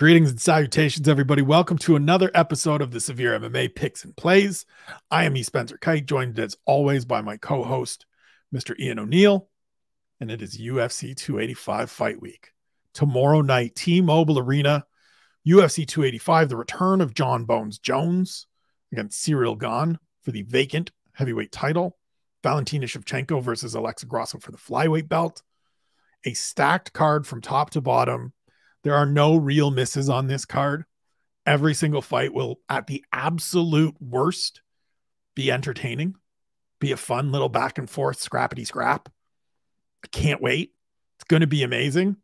Greetings and salutations, everybody. Welcome to another episode of the Severe MMA Picks and Plays. I am Spencer Kyte, joined as always by my co-host, Mr. Ian O'Neill, and it is UFC 285 Fight Week. Tomorrow night, T-Mobile Arena, UFC 285, the return of John Bones Jones against Cyril Gane for the vacant heavyweight title. Valentina Shevchenko versus Alexa Grasso for the flyweight belt. A stacked card from top to bottom. There are no real misses on this card. Every single fight will, at the absolute worst, be entertaining, be a fun little back and forth scrappity scrap. I can't wait. It's going to be amazing.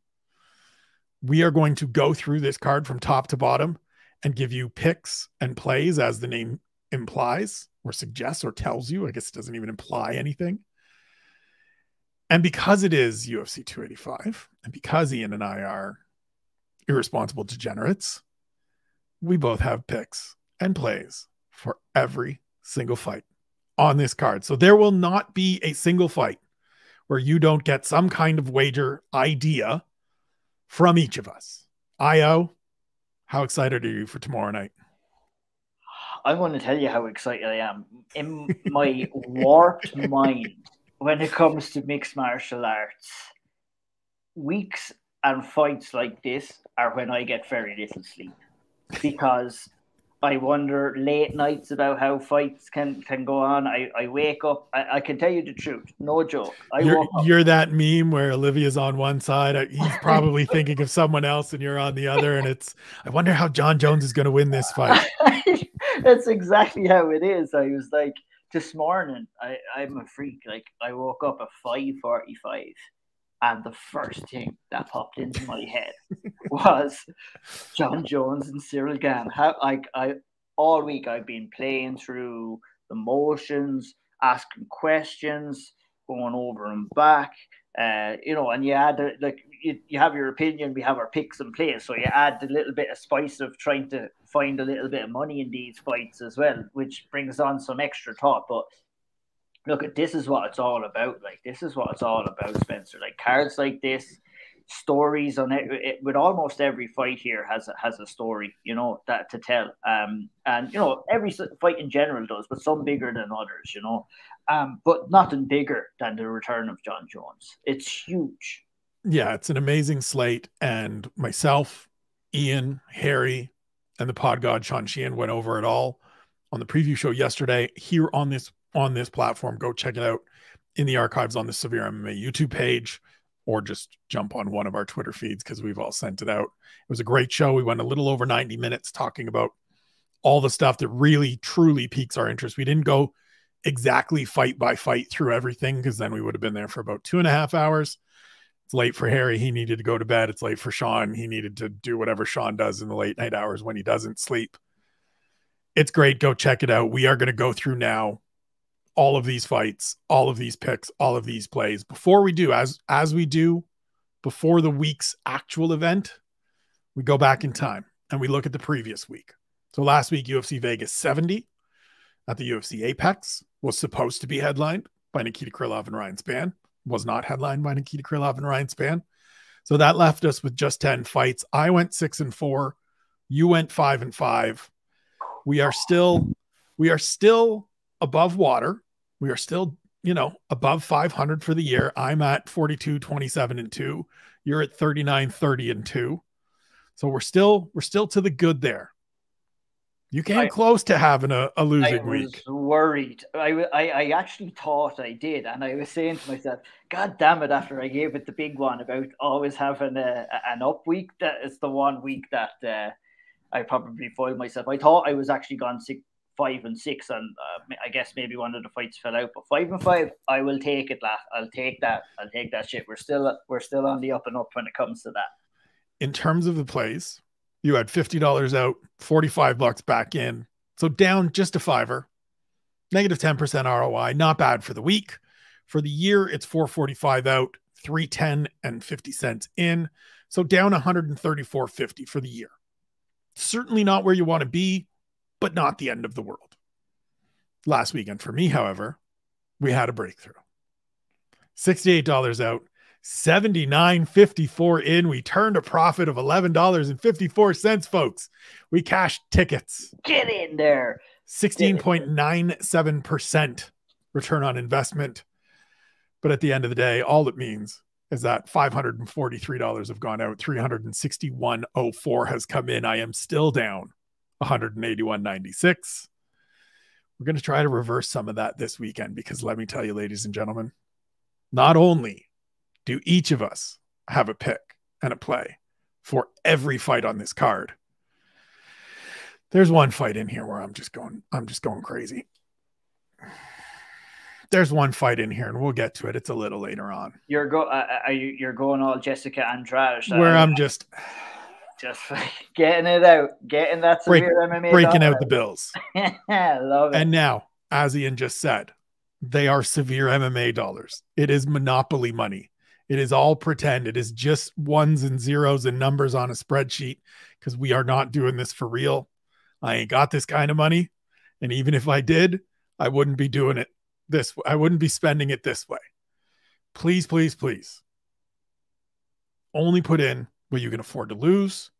We are going to go through this card from top to bottom and give you picks and plays as the name implies or suggests or tells you. I guess it doesn't even imply anything. And because it is UFC 285 and because Ian and I are irresponsible degenerates, we both have picks and plays for every single fight on this card. So there will not be a single fight where you don't get some kind of wager idea from each of us. Io, how excited are you for tomorrow night? I'm going to tell you how excited I am. In my warped mind, when it comes to mixed martial arts, weeks and fights like this are when I get very little sleep, because I wonder late nights about how fights can go on. I wake up. I can tell you the truth, no joke. You're that meme where Olivia's on one side, he's probably thinking of someone else, and you're on the other, and I wonder how John Jones is going to win this fight. That's exactly how it is. I was like, this morning, I'm a freak. Like, I woke up at 5:45. And the first thing that popped into my head was John Jones and Cyril Gane. All week I've been playing through the motions, asking questions, going over and back. And you add you have your opinion, we have our picks and plays. So you add a little bit of spice of trying to find a little bit of money in these fights as well, which brings on some extra thought. But look, this is what it's all about. Like, this is what it's all about, Spencer. Like, cards like this, stories on it with almost every fight here has a story, that to tell. And every fight in general does, but some bigger than others, but nothing bigger than the return of John Jones. It's huge. Yeah, it's an amazing slate. And myself, Ian, Harry, and the pod god Sean Sheehan went over it all on the preview show yesterday here on this platform. Go check it out in the archives on the SevereMMA YouTube page, or just jump on one of our Twitter feeds because we've all sent it out. It was a great show. We went a little over 90 minutes talking about all the stuff that really, truly piques our interest. We didn't go exactly fight by fight through everything, because then we would have been there for about 2.5 hours. It's late for Harry. He needed to go to bed. It's late for Sean. He needed to do whatever Sean does in the late night hours when he doesn't sleep. It's great. Go check it out. We are going to go through now all of these fights, all of these picks, all of these plays. Before we do, as we do before the week's actual event, we go back in time and we look at the previous week. So last week, UFC Vegas 70 at the UFC Apex was supposed to be headlined by Nikita Krylov and Ryan Spann. Was not headlined by Nikita Krylov and Ryan Spann. So that left us with just 10 fights. I went 6-4. You went 5-5. We are still above water. We are still, above 500 for the year. I'm at 42-27-2. You're at 39-30-2. So we're still to the good there. You came close to having a losing week. I was worried. I actually thought I did. And I was saying to myself, God damn it, after I gave it the big one about always having an up week, that is the one week that I probably foiled myself. I thought I was actually gone 5-6, and I guess maybe one of the fights fell out. But 5-5, I will take it. I'll take that. I'll take that shit. We're still on the up and up when it comes to that. In terms of the plays, you had $50 out, $45 back in, so down just a $5. Negative 10% ROI, not bad for the week. For the year, it's $445 out, $310 and 50 cents in, so down $134.50 for the year. Certainly not where you want to be, but not the end of the world. Last weekend for me, however, we had a breakthrough. $68 out, $79.54 in. We turned a profit of $11.54, folks. We cashed tickets. Get in there. 16.97% return on investment. But at the end of the day, all it means is that $543 have gone out. $361.04 has come in. I am still down $181.96. We're going to try to reverse some of that this weekend, because let me tell you, ladies and gentlemen, not only do each of us have a pick and a play for every fight on this card, there's one fight in here where I'm just going crazy. There's one fight in here, and we'll get to it. It's a little later on. You're going all Jessica Andrade, where I'm just getting it out, getting that SevereMMA breaking out the bills. I love it. And now, as Ian just said, they are SevereMMA dollars. It is monopoly money. It is all pretend. It is just ones and zeros and numbers on a spreadsheet, because we are not doing this for real. I ain't got this kind of money. And even if I did, I wouldn't be doing it this way. I wouldn't be spending it this way. Please, please, please. Only put in what you can afford to lose.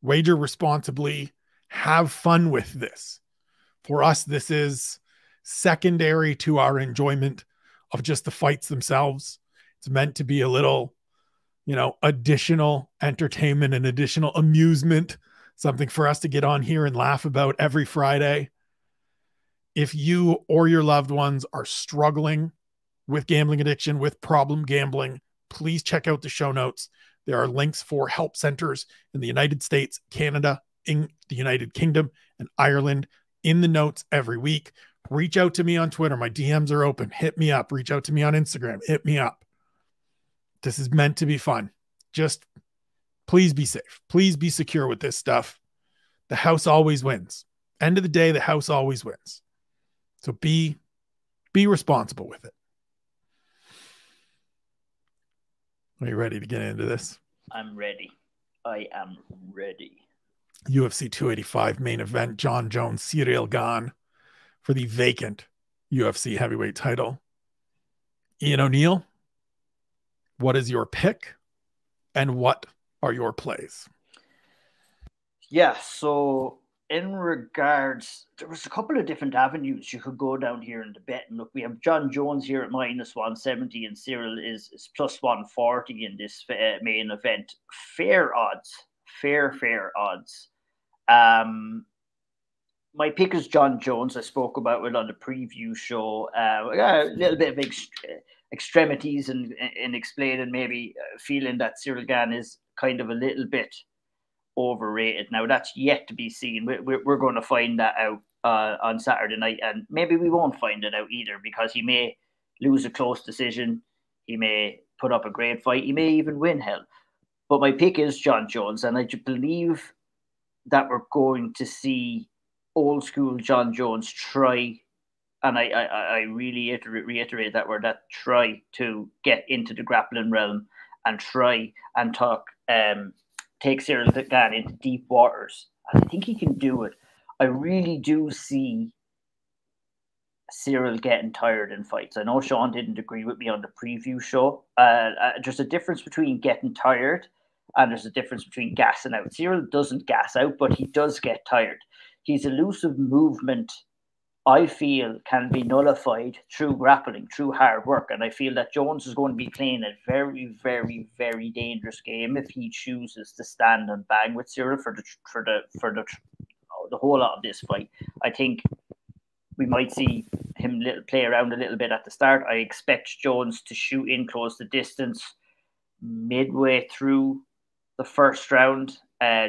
Wager responsibly. Have fun with this. For us, this is secondary to our enjoyment of just the fights themselves. It's meant to be a little, additional entertainment and additional amusement, something for us to get on here and laugh about every Friday. If you or your loved ones are struggling with gambling addiction, with problem gambling, please check out the show notes. There are links for help centers in the United States, Canada, in the United Kingdom, and Ireland in the notes every week. Reach out to me on Twitter. My DMs are open. Hit me up. Reach out to me on Instagram. Hit me up. This is meant to be fun. Just please be safe. Please be secure with this stuff. The house always wins. End of the day, the house always wins. So be responsible with it. Are you ready to get into this? I'm ready. I am ready. UFC 285 main event. Jon Jones, Ciryl Gane for the vacant UFC heavyweight title. Ian O'Neill, what is your pick and what are your plays? Yeah, so in regards, there was a couple of different avenues you could go down here in the bet. And look, we have Jon Jones here at -170 and Ciryl is +140 in this main event. Fair odds. Fair odds. My pick is Jon Jones. I spoke about it on the preview show. A little bit of extremities and explaining, maybe feeling that Ciryl Gane is kind of a little bit overrated. Now that's yet to be seen. We're going to find that out on Saturday night, and maybe we won't find it out either, because he may lose a close decision, he may put up a great fight, he may even win, hell. But my pick is Jon Jones, and I believe that we're going to see old school Jon Jones try, and I really reiterate that word, that try to get into the grappling realm and try and take Ciryl Gane into deep waters. And I think he can do it. I really do see Ciryl getting tired in fights. I know Sean didn't agree with me on the preview show. There's a difference between getting tired and there's a difference between gassing out. Ciryl doesn't gas out, but he does get tired. His elusive movement, I feel, can be nullified through grappling, through hard work. And I feel that Jones is going to be playing a very, very, very dangerous game if he chooses to stand and bang with Ciryl for the whole lot of this fight. I think we might see him play around a little bit at the start. I expect Jones to shoot in close the distance midway through the first round,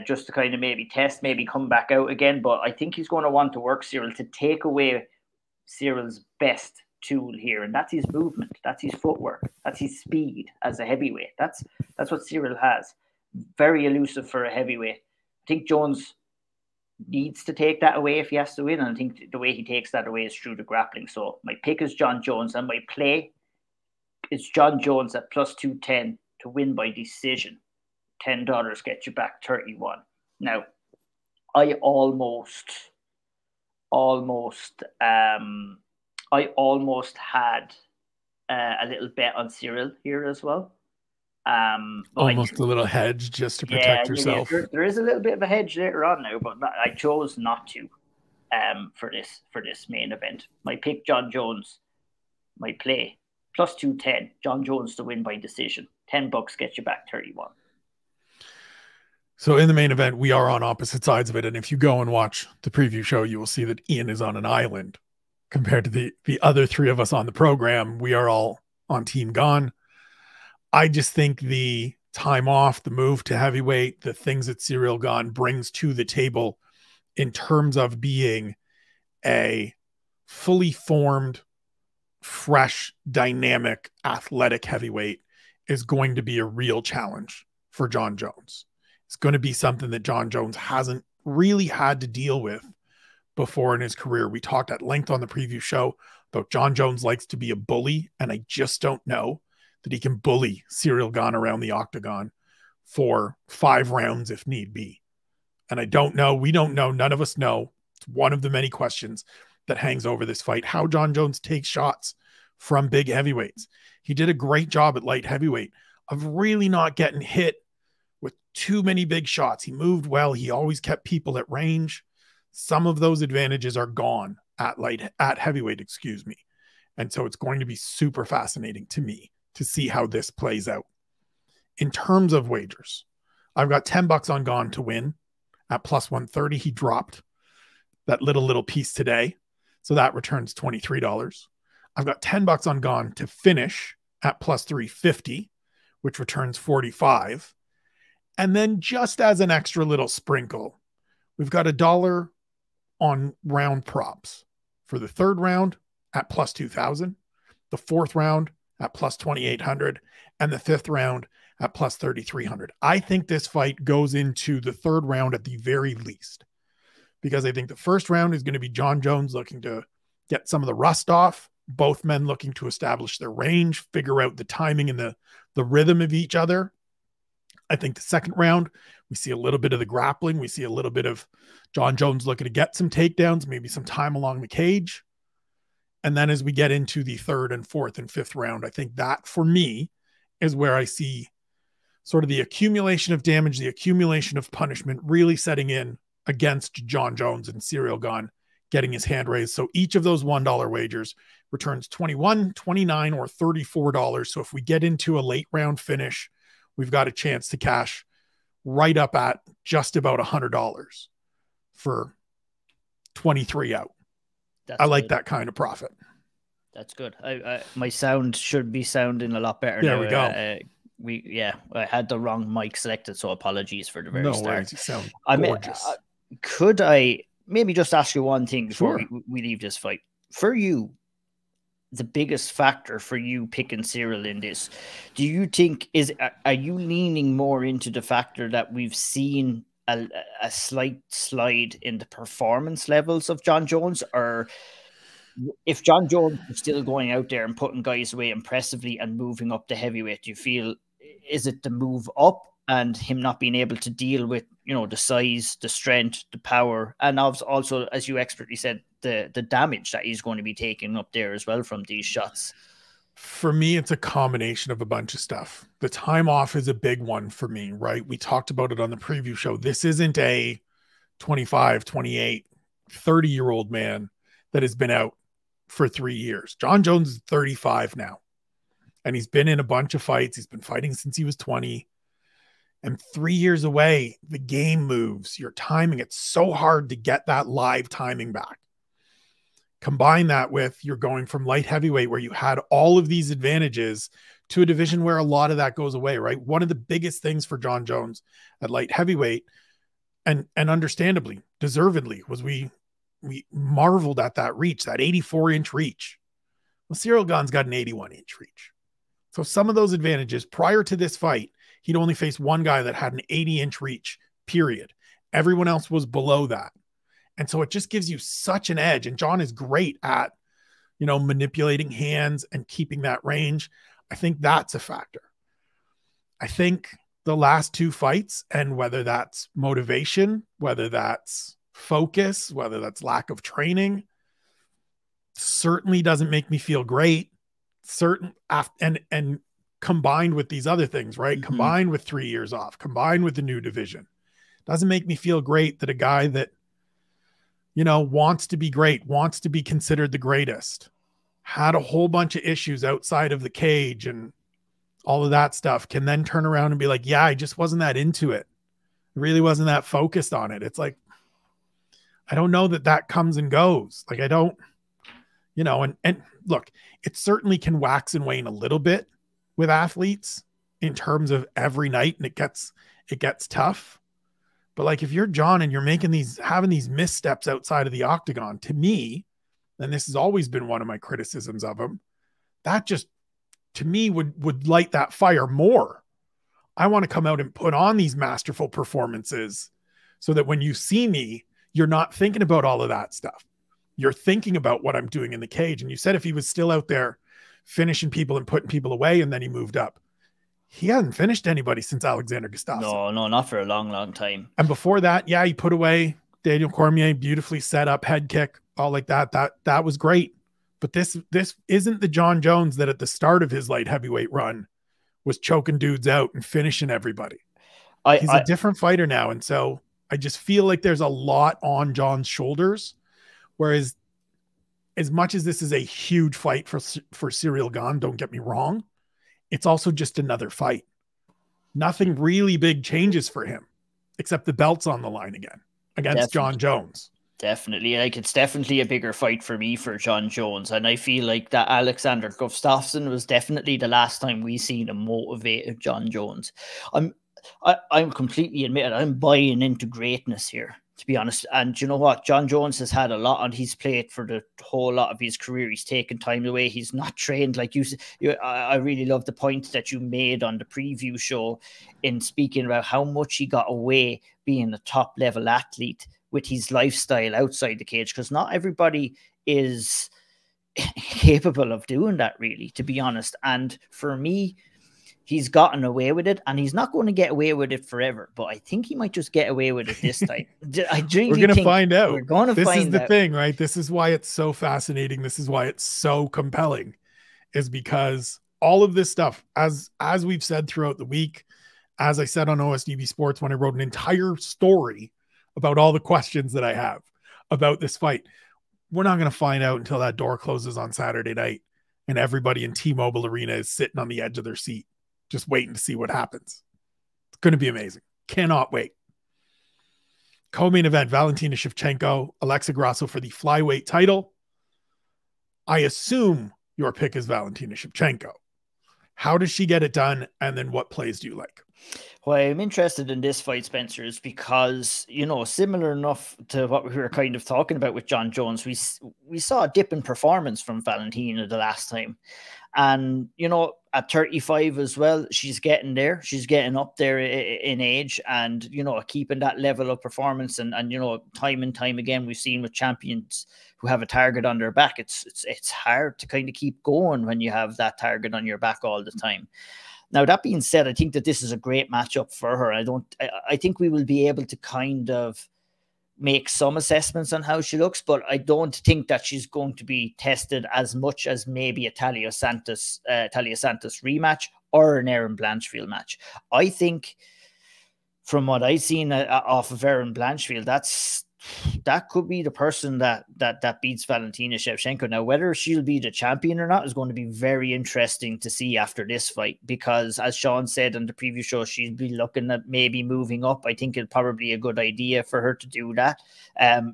just to kind of maybe test, maybe come back out again. But I think he's going to want to work Ciryl to take away Cyryl's best tool here, and that's his movement, that's his footwork, that's his speed as a heavyweight. That's what Ciryl has. Very elusive for a heavyweight. I think Jones needs to take that away if he has to win, and I think the way he takes that away is through the grappling. So my pick is Jon Jones, and my play is Jon Jones at +210 to win by decision. $10 gets you back 31. Now, I almost had a little bet on Ciryl here as well. But Almost a little hedge just to yeah, protect yourself. there is a little bit of a hedge later on now, but I chose not to for this main event. My pick, John Jones, my play plus 210. John Jones to win by decision. $10 gets you back 31. So in the main event, we are on opposite sides of it. And if you go and watch the preview show, you will see that Ian is on an island compared to the other three of us on the program. We are all on Team Gone. I just think the time off, the move to heavyweight, the things that Ciryl Gane brings to the table in terms of being a fully formed, fresh, dynamic, athletic heavyweight is going to be a real challenge for John Jones. It's going to be something that John Jones hasn't really had to deal with before in his career. We talked at length on the preview show about John Jones likes to be a bully, and I just don't know that he can bully Ciryl Gane around the octagon for 5 rounds if need be. And I don't know, we don't know, none of us know. It's one of the many questions that hangs over this fight, how John Jones takes shots from big heavyweights. He did a great job at light heavyweight of really not getting hit with too many big shots. He moved well. He always kept people at range. Some of those advantages are gone at heavyweight, excuse me. And so it's going to be super fascinating to me to see how this plays out. In terms of wagers, I've got $10 on Gane to win at plus 130. He dropped that little piece today. So that returns $23. I've got $10 on Gane to finish at plus 350, which returns 45. And then just as an extra little sprinkle, we've got $1 on round props for the third round at plus 2,000, the fourth round at plus 2,800, and the fifth round at plus 3,300. I think this fight goes into the third round at the very least, because I think the first round is going to be John Jones looking to get some of the rust off, both men looking to establish their range, figure out the timing and the rhythm of each other. I think the second round, we see a little bit of the grappling. We see a little bit of John Jones looking to get some takedowns, maybe some time along the cage. And then as we get into the third and fourth and fifth round, I think that for me is where I see sort of the accumulation of damage, the accumulation of punishment really setting in against John Jones and Ciryl Gane getting his hand raised. So each of those $1 wagers returns $21, $29, or $34. So if we get into a late round finish, we've got a chance to cash right up at just about $100 for 23 out. I like that kind of profit. That's good. My sound should be sounding a lot better. There now. we go. I had the wrong mic selected, so apologies for the very start. Worries, you sound gorgeous. Could I maybe just ask you one thing before Sure. we leave this fight? For you, the biggest factor for you picking Ciryl in this, do you think are you leaning more into the factor that we've seen a slight slide in the performance levels of John Jones, or if John Jones is still going out there and putting guys away impressively and moving up the heavyweight, do you feel, is it the move up and him not being able to deal with, the size, the strength, the power, and also, as you expertly said, the damage that he's going to be taking up there as well from these shots? For me, it's a combination of a bunch of stuff. The time off is a big one for me, right? We talked about it on the preview show. This isn't a 25, 28, 30-year-old man that has been out for 3 years. John Jones is 35 now, and he's been in a bunch of fights. He's been fighting since he was 20. And 3 years away, the game moves, your timing. It's so hard to get that live timing back. Combine that with you're going from light heavyweight where you had all of these advantages to a division where a lot of that goes away, right? One of the biggest things for John Jones at light heavyweight, and understandably, deservedly, was we marveled at that reach, that 84-inch reach. Well, Ciryl Gane's got an 81-inch reach. So some of those advantages prior to this fight, he'd only faced one guy that had an 80-inch reach, period. Everyone else was below that. And so it just gives you such an edge. And John is great at, manipulating hands and keeping that range. I think that's a factor. I think the last two fights, and whether that's motivation, whether that's focus, whether that's lack of training, certainly doesn't make me feel great. And combined with these other things, right? Mm-hmm. Combined with 3 years off, combined with the new division, doesn't make me feel great that a guy that, you know, wants to be great, wants to be considered the greatest, had a whole bunch of issues outside of the cage and all of that stuff, can then turn around and be like, yeah, I just wasn't that into it. I really wasn't that focused on it. It's like, I don't know that comes and goes. Like, I don't, you know, and look, it certainly can wax and wane a little bit with athletes in terms of every night, and it gets tough. But like, if you're John and you're having these missteps outside of the octagon, to me, and this has always been one of my criticisms of him, that just, to me, would light that fire more. I want to come out and put on these masterful performances so that when you see me, you're not thinking about all of that stuff. You're thinking about what I'm doing in the cage. And you said if he was still out there finishing people and putting people away and then he moved up, he hadn't finished anybody since Alexander Gustafsson. No, not for a long, long time. And before that, yeah, he put away Daniel Cormier, beautifully set up, head kick, all like that. That was great. But this isn't the John Jones that at the start of his light heavyweight run was choking dudes out and finishing everybody. He's a different fighter now. And so I just feel like there's a lot on John's shoulders. Whereas as much as this is a huge fight for Ciryl Gane, don't get me wrong, it's also just another fight. Nothing really big changes for him, except the belt's on the line again against John Jones. Definitely. Like, it's definitely a bigger fight for me for John Jones. And I feel like that Alexander Gustafsson was definitely the last time we seen a motivated John Jones. I'm completely admitted, I'm buying into greatness here, to be honest. And you know what? John Jones has had a lot on his plate for the whole lot of his career. He's taken time away. He's not trained like you. I really love the point that you made on the preview show in speaking about how much he got away being a top level athlete with his lifestyle outside the cage, because not everybody is capable of doing that, really, to be honest. And for me, he's gotten away with it, and he's not going to get away with it forever. But I think he might just get away with it this time. We're going to find out. We're going to find out. This is the thing, right? This is why it's so fascinating. This is why it's so compelling, is because all of this stuff, as we've said throughout the week, as I said on OSDB Sports when I wrote an entire story about all the questions that I have about this fight, we're not going to find out until that door closes on Saturday night and everybody in T-Mobile Arena is sitting on the edge of their seat, just waiting to see what happens. It's going to be amazing. Cannot wait. Co-main event, Valentina Shevchenko, Alexa Grasso for the flyweight title. I assume your pick is Valentina Shevchenko. How does she get it done? And then what plays do you like? Why I'm interested in this fight, Spencer, is because, you know, similar enough to what we were kind of talking about with John Jones, we saw a dip in performance from Valentina the last time. And, you know, at 35 as well, she's getting there. She's getting up there in age and, you know, keeping that level of performance. And you know, time and time again, we've seen with champions who have a target on their back, it's hard to kind of keep going when you have that target on your back all the time. Now, that being said, I think that this is a great matchup for her. I think we will be able to kind of make some assessments on how she looks, but I don't think that she's going to be tested as much as maybe a Talia Santos rematch or an Erin Blanchfield match. I think from what I've seen off of Erin Blanchfield, that could be the person that beats Valentina Shevchenko. Now, whether she'll be the champion or not is going to be very interesting to see after this fight, because as Sean said on the preview show, she'll be looking at maybe moving up. I think it's probably a good idea for her to do that.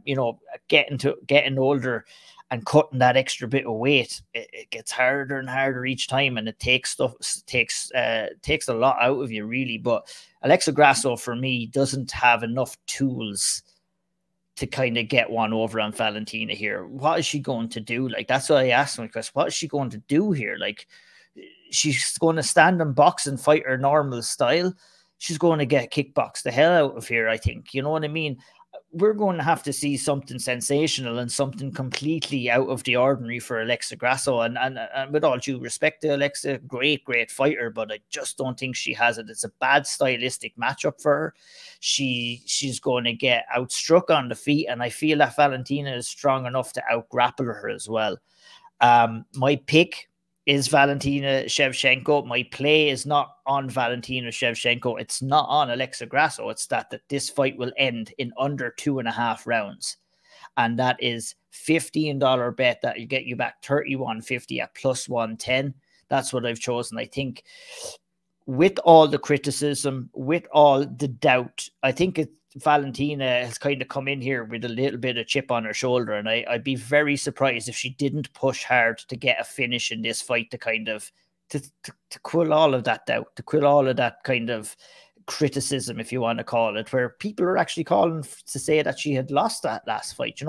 You know, getting older and cutting that extra bit of weight, it gets harder and harder each time, and it takes a lot out of you, really. But Alexa Grasso, for me, doesn't have enough tools to kind of get one over on Valentina here. What is she going to do? Like, that's what I asked my question. What is she going to do here? Like, she's going to stand and box and fight her normal style. She's going to get kickboxed the hell out of here, I think. You know what I mean? We're going to have to see something sensational and something completely out of the ordinary for Alexa Grasso. And with all due respect to Alexa, great fighter, but I just don't think she has it. It's a bad stylistic matchup for her. She's going to get outstruck on the feet, and I feel that Valentina is strong enough to out-grapple her as well. My pick is Valentina Shevchenko. My play is not on Valentina Shevchenko. It's not on Alexa Grasso. It's that this fight will end in under 2.5 rounds. And that is $15 bet that will get you back 31.50 at plus 110. That's what I've chosen. I think with all the criticism, with all the doubt, I think Valentina has kind of come in here with a little bit of chip on her shoulder, and I'd be very surprised if she didn't push hard to get a finish in this fight to kind of to quill all of that doubt, to quill all of that kind of criticism, if you want to call it, where people are actually calling to say that she had lost that last fight,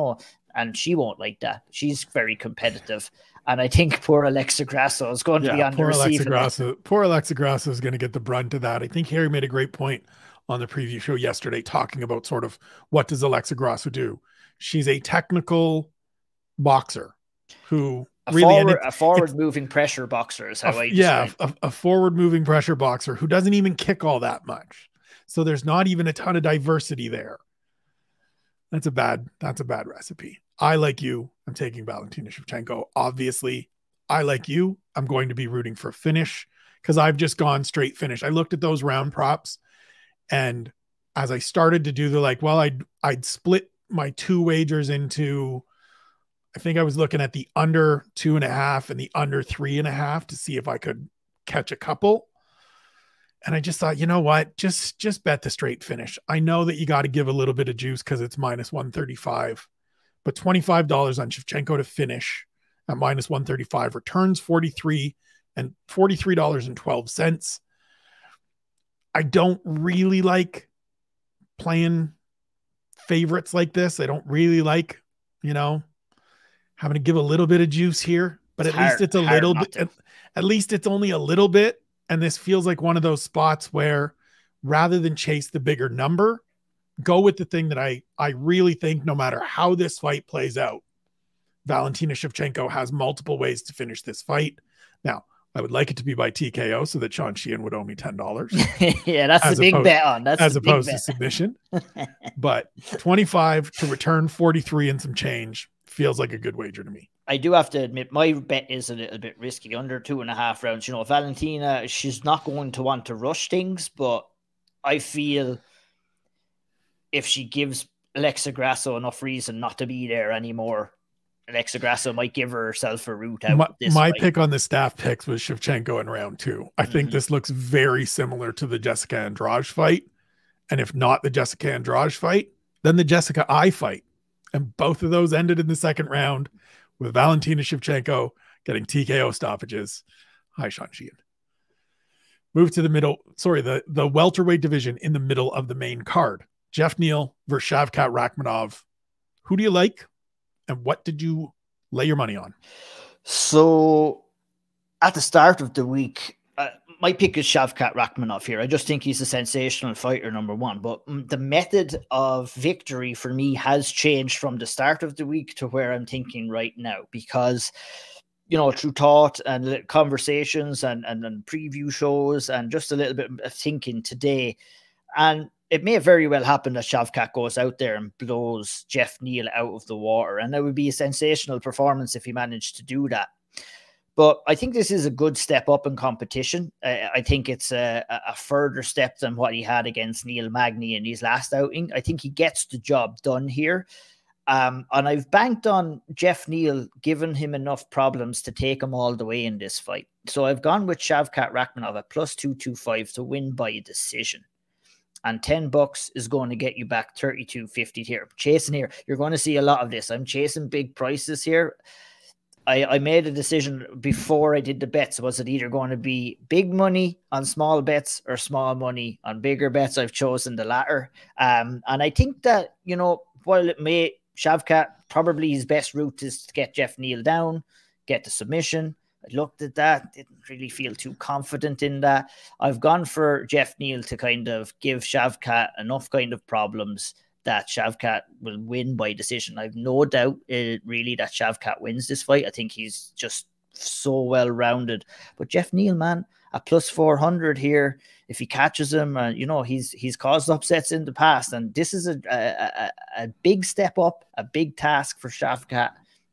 and she won't like that. She's very competitive. And I think poor Alexa Grasso is going to be on the receiving end. Poor Alexa Grasso is going to get the brunt of that. I think Harry made a great point on the preview show yesterday, talking about sort of what does Alexa Grasso do. She's a technical boxer who a forward moving pressure boxer is how I describe it. A forward moving pressure boxer who doesn't even kick all that much. So there's not even a ton of diversity there. That's a bad recipe. I, like you, I'm taking Valentina Shevchenko. Obviously, I, like you, I'm going to be rooting for finish because I've just gone straight finish. I looked at those round props, and as I started to do I'd split my two wagers into, I think I was looking at the under 2.5 and the under 3.5 to see if I could catch a couple. And I just thought, you know what, just bet the straight finish. I know that you got to give a little bit of juice because it's minus 135, but $25 on Shevchenko to finish at minus 135 returns $43.12. I don't really like playing favorites like this. I don't really like, having to give a little bit of juice here, but at least it's a little bit, at least it's only a little bit. And this feels like one of those spots where rather than chase the bigger number, go with the thing that I really think no matter how this fight plays out, Valentina Shevchenko has multiple ways to finish this fight. Now, I would like it to be by TKO so that Sean Sheehan would owe me $10. Yeah, that's the big bet on. That's as opposed to submission. But 25 to return 43 and some change feels like a good wager to me. I do have to admit, my bet is a little bit risky, under 2.5 rounds. Valentina, she's not going to want to rush things, but I feel if she gives Alexa Grasso enough reason not to be there anymore, Alexa Grasso might give herself a route out. My pick on the staff picks was Shevchenko in round 2. I think this looks very similar to the Jessica Andrade fight. And if not the Jessica Andrade fight, then the Jessica I fight. And both of those ended in the second round with Valentina Shevchenko getting TKO stoppages. Hi, Sean Sheehan. Move to the middle. Sorry, the welterweight division in the middle of the main card. Jeff Neal versus Shavkat Rakhmonov. Who do you like? And what did you lay your money on? So at the start of the week, my pick is Shavkat Rakhmonov here. I just think he's a sensational fighter, number one. But the method of victory for me has changed from the start of the week to where I'm thinking right now. Because, through thought and conversations and preview shows and just a little bit of thinking today, and it may very well happen that Shavkat goes out there and blows Jeff Neal out of the water. And that would be a sensational performance if he managed to do that. But I think this is a good step up in competition. I think it's a further step than what he had against Neil Magny in his last outing. I think he gets the job done here. And I've banked on Jeff Neal giving him enough problems to take him all the way in this fight. So I've gone with Shavkat Rakhmonov at plus 225 to win by decision. And $10 is going to get you back 32.50 here. I'm chasing here. You're going to see a lot of this. I'm chasing big prices here. I made a decision before I did the bets. Was it either going to be big money on small bets or small money on bigger bets? I've chosen the latter. And I think that, while it may, Shavkat, probably his best route is to get Jeff Neal down, get the submission. I looked at that, didn't really feel too confident in that. I've gone for Jeff Neal to kind of give Shavkat enough kind of problems that Shavkat will win by decision. I've no doubt really that Shavkat wins this fight. I think he's just so well-rounded. But Jeff Neal, man, at plus 400 here, if he catches him, he's caused upsets in the past. And this is a big step up, a big task for Shavkat.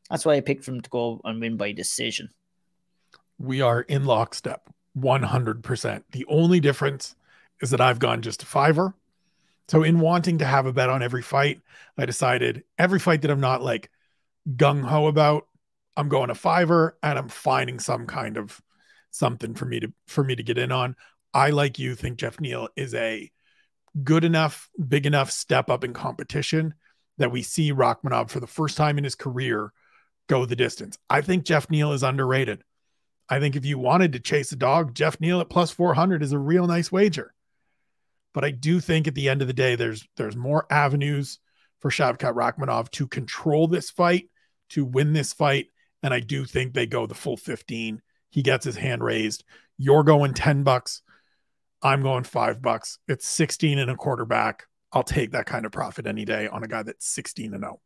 That's why I picked him to go and win by decision. We are in lockstep, 100%. The only difference is that I've gone just a fiver. So in wanting to have a bet on every fight, I decided every fight that I'm not like gung-ho about, I'm going a fiver and I'm finding some kind of something for me to get in on. I, like you, think Jeff Neal is a good enough, big enough step up in competition that we see Rachmanov for the first time in his career go the distance. I think Jeff Neal is underrated. I think if you wanted to chase a dog, Jeff Neal at plus 400 is a real nice wager. But I do think at the end of the day, there's more avenues for Shavkat Rachmanov to control this fight, to win this fight. And I do think they go the full 15. He gets his hand raised. You're going $10. I'm going $5. It's 16 and a quarter back. I'll take that kind of profit any day on a guy that's 16-0.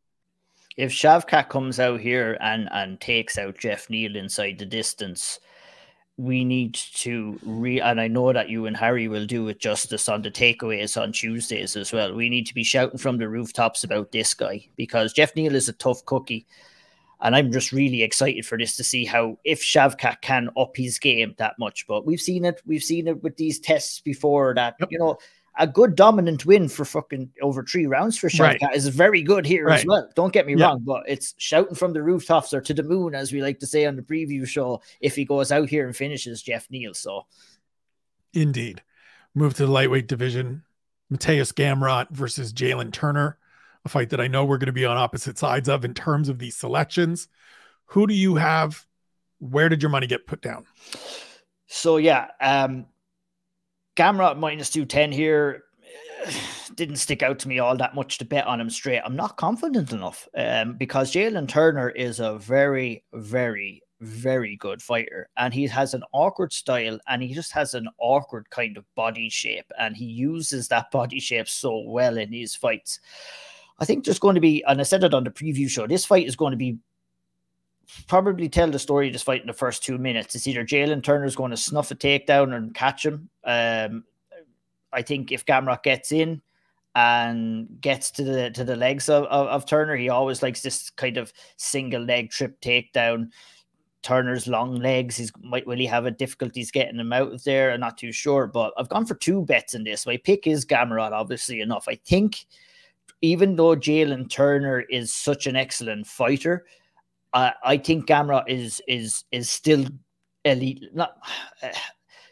If Shavkat comes out here and takes out Jeff Neal inside the distance, we need to and I know that you and Harry will do it justice on the takeaways on Tuesdays as well. We need to be shouting from the rooftops about this guy, because Jeff Neal is a tough cookie. And I'm just really excited for this to see how, if Shavkat can up his game that much. But we've seen it with these tests before that, Yep. you know, a good dominant win for fucking over 3 rounds for Shavkat is very good here as well. Don't get me wrong, but it's shouting from the rooftops or to the moon, as we like to say on the preview show, if he goes out here and finishes Jeff Neal. So, indeed. Move to the lightweight division. Mateus Gamrot versus Jalen Turner, a fight that I know we're going to be on opposite sides of in terms of these selections. Who do you have? Where did your money get put down? So, yeah, Gamrot minus 210 here didn't stick out to me all that much to bet on him straight. I'm not confident enough because Jalen Turner is a very, very, very good fighter, and he has an awkward style, and he just has an awkward kind of body shape, and he uses that body shape so well in these fights. I think there's going to be, and I said it on the preview show, this fight is going to be probably tell the story of this fight in the first 2 minutes. It's either Jalen Turner's going to snuff a takedown and catch him. I think if Gamrot gets in and gets to the legs of Turner, he always likes this kind of single leg trip takedown. Turner's long legs, will he have a difficulties getting him out of there? I'm not too sure, but I've gone for 2 bets in this. My pick is Gamrot, obviously enough. I think even though Jalen Turner is such an excellent fighter, I think Gamrot is still elite, not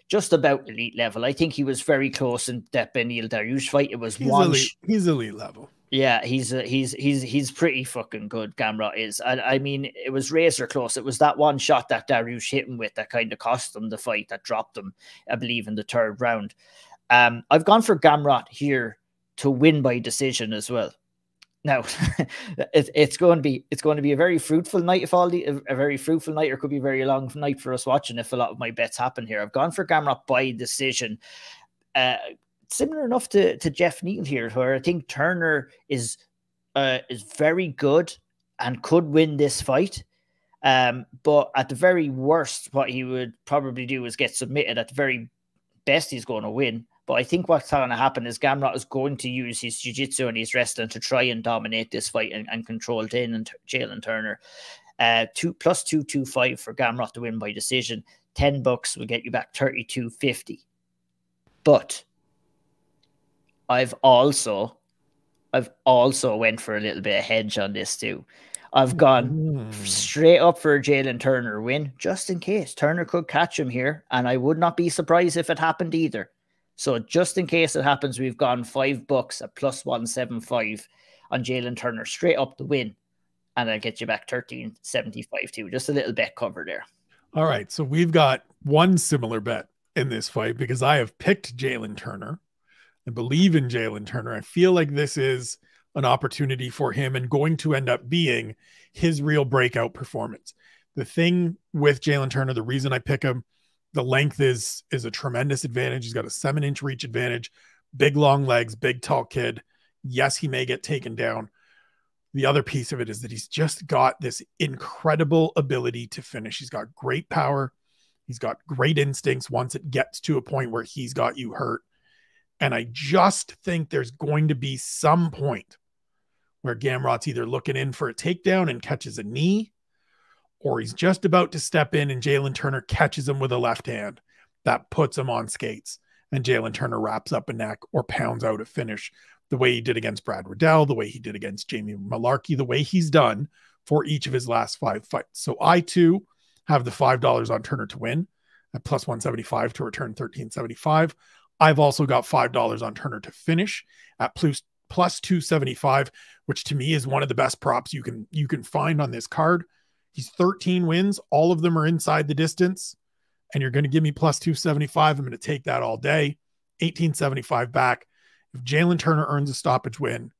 just about elite level. I think he was very close in that Beneil Dariush fight. It was he's elite level. Yeah, he's pretty fucking good. Gamrot is. I mean, it was razor close. It was that one shot that Dariush hit him with that kind of cost him the fight, that dropped him, I believe, in the 3rd round. I've gone for Gamrot here to win by decision as well. Now, it's going to be a very fruitful night, a very fruitful night, or could be a very long night for us watching if a lot of my bets happen here. I've gone for Gamrot by decision. Similar enough to Jeff Neal here, where I think Turner is very good and could win this fight. But at the very worst, what he would probably do is get submitted. At the very best, he's going to win. But I think what's going to happen is Gamrot is going to use his jiu-jitsu and his wrestling to try and dominate this fight and control Jalen Turner. Plus 225 for Gamrot to win by decision. $10 will get you back $32.50. But I've also went for a little bit of hedge on this too. I've gone straight up for a Jalen Turner win, just in case. Turner could catch him here, and I would not be surprised if it happened either. So just in case it happens, we've gone $5 at plus 175 on Jalen Turner straight up the win, and I'll get you back $13.75 too. Just a little bet cover there. All right, so we've got one similar bet in this fight because I have picked Jalen Turner. I believe in Jalen Turner. I feel like this is an opportunity for him and going to end up being his real breakout performance. The thing with Jalen Turner, the reason I pick him, the length is a tremendous advantage. He's got a 7-inch reach advantage, big, long legs, big, tall kid. Yes, he may get taken down. The other piece of it is that he's just got this incredible ability to finish. He's got great power. He's got great instincts once it gets to a point where he's got you hurt. And I just think there's going to be some point where Gamrot's either looking in for a takedown and catches a knee, or he's just about to step in and Jalen Turner catches him with a left hand that puts him on skates, and Jalen Turner wraps up a neck or pounds out a finish the way he did against Brad Riddell, the way he did against Jamie Malarkey, the way he's done for each of his last 5 fights. So I too have the $5 on Turner to win at plus 175 to return 1375. I've also got $5 on Turner to finish at plus 275, which to me is one of the best props you can find on this card. He's 13 wins. All of them are inside the distance. And you're going to give me plus 275. I'm going to take that all day. 1875 back. If Jalen Turner earns a stoppage win,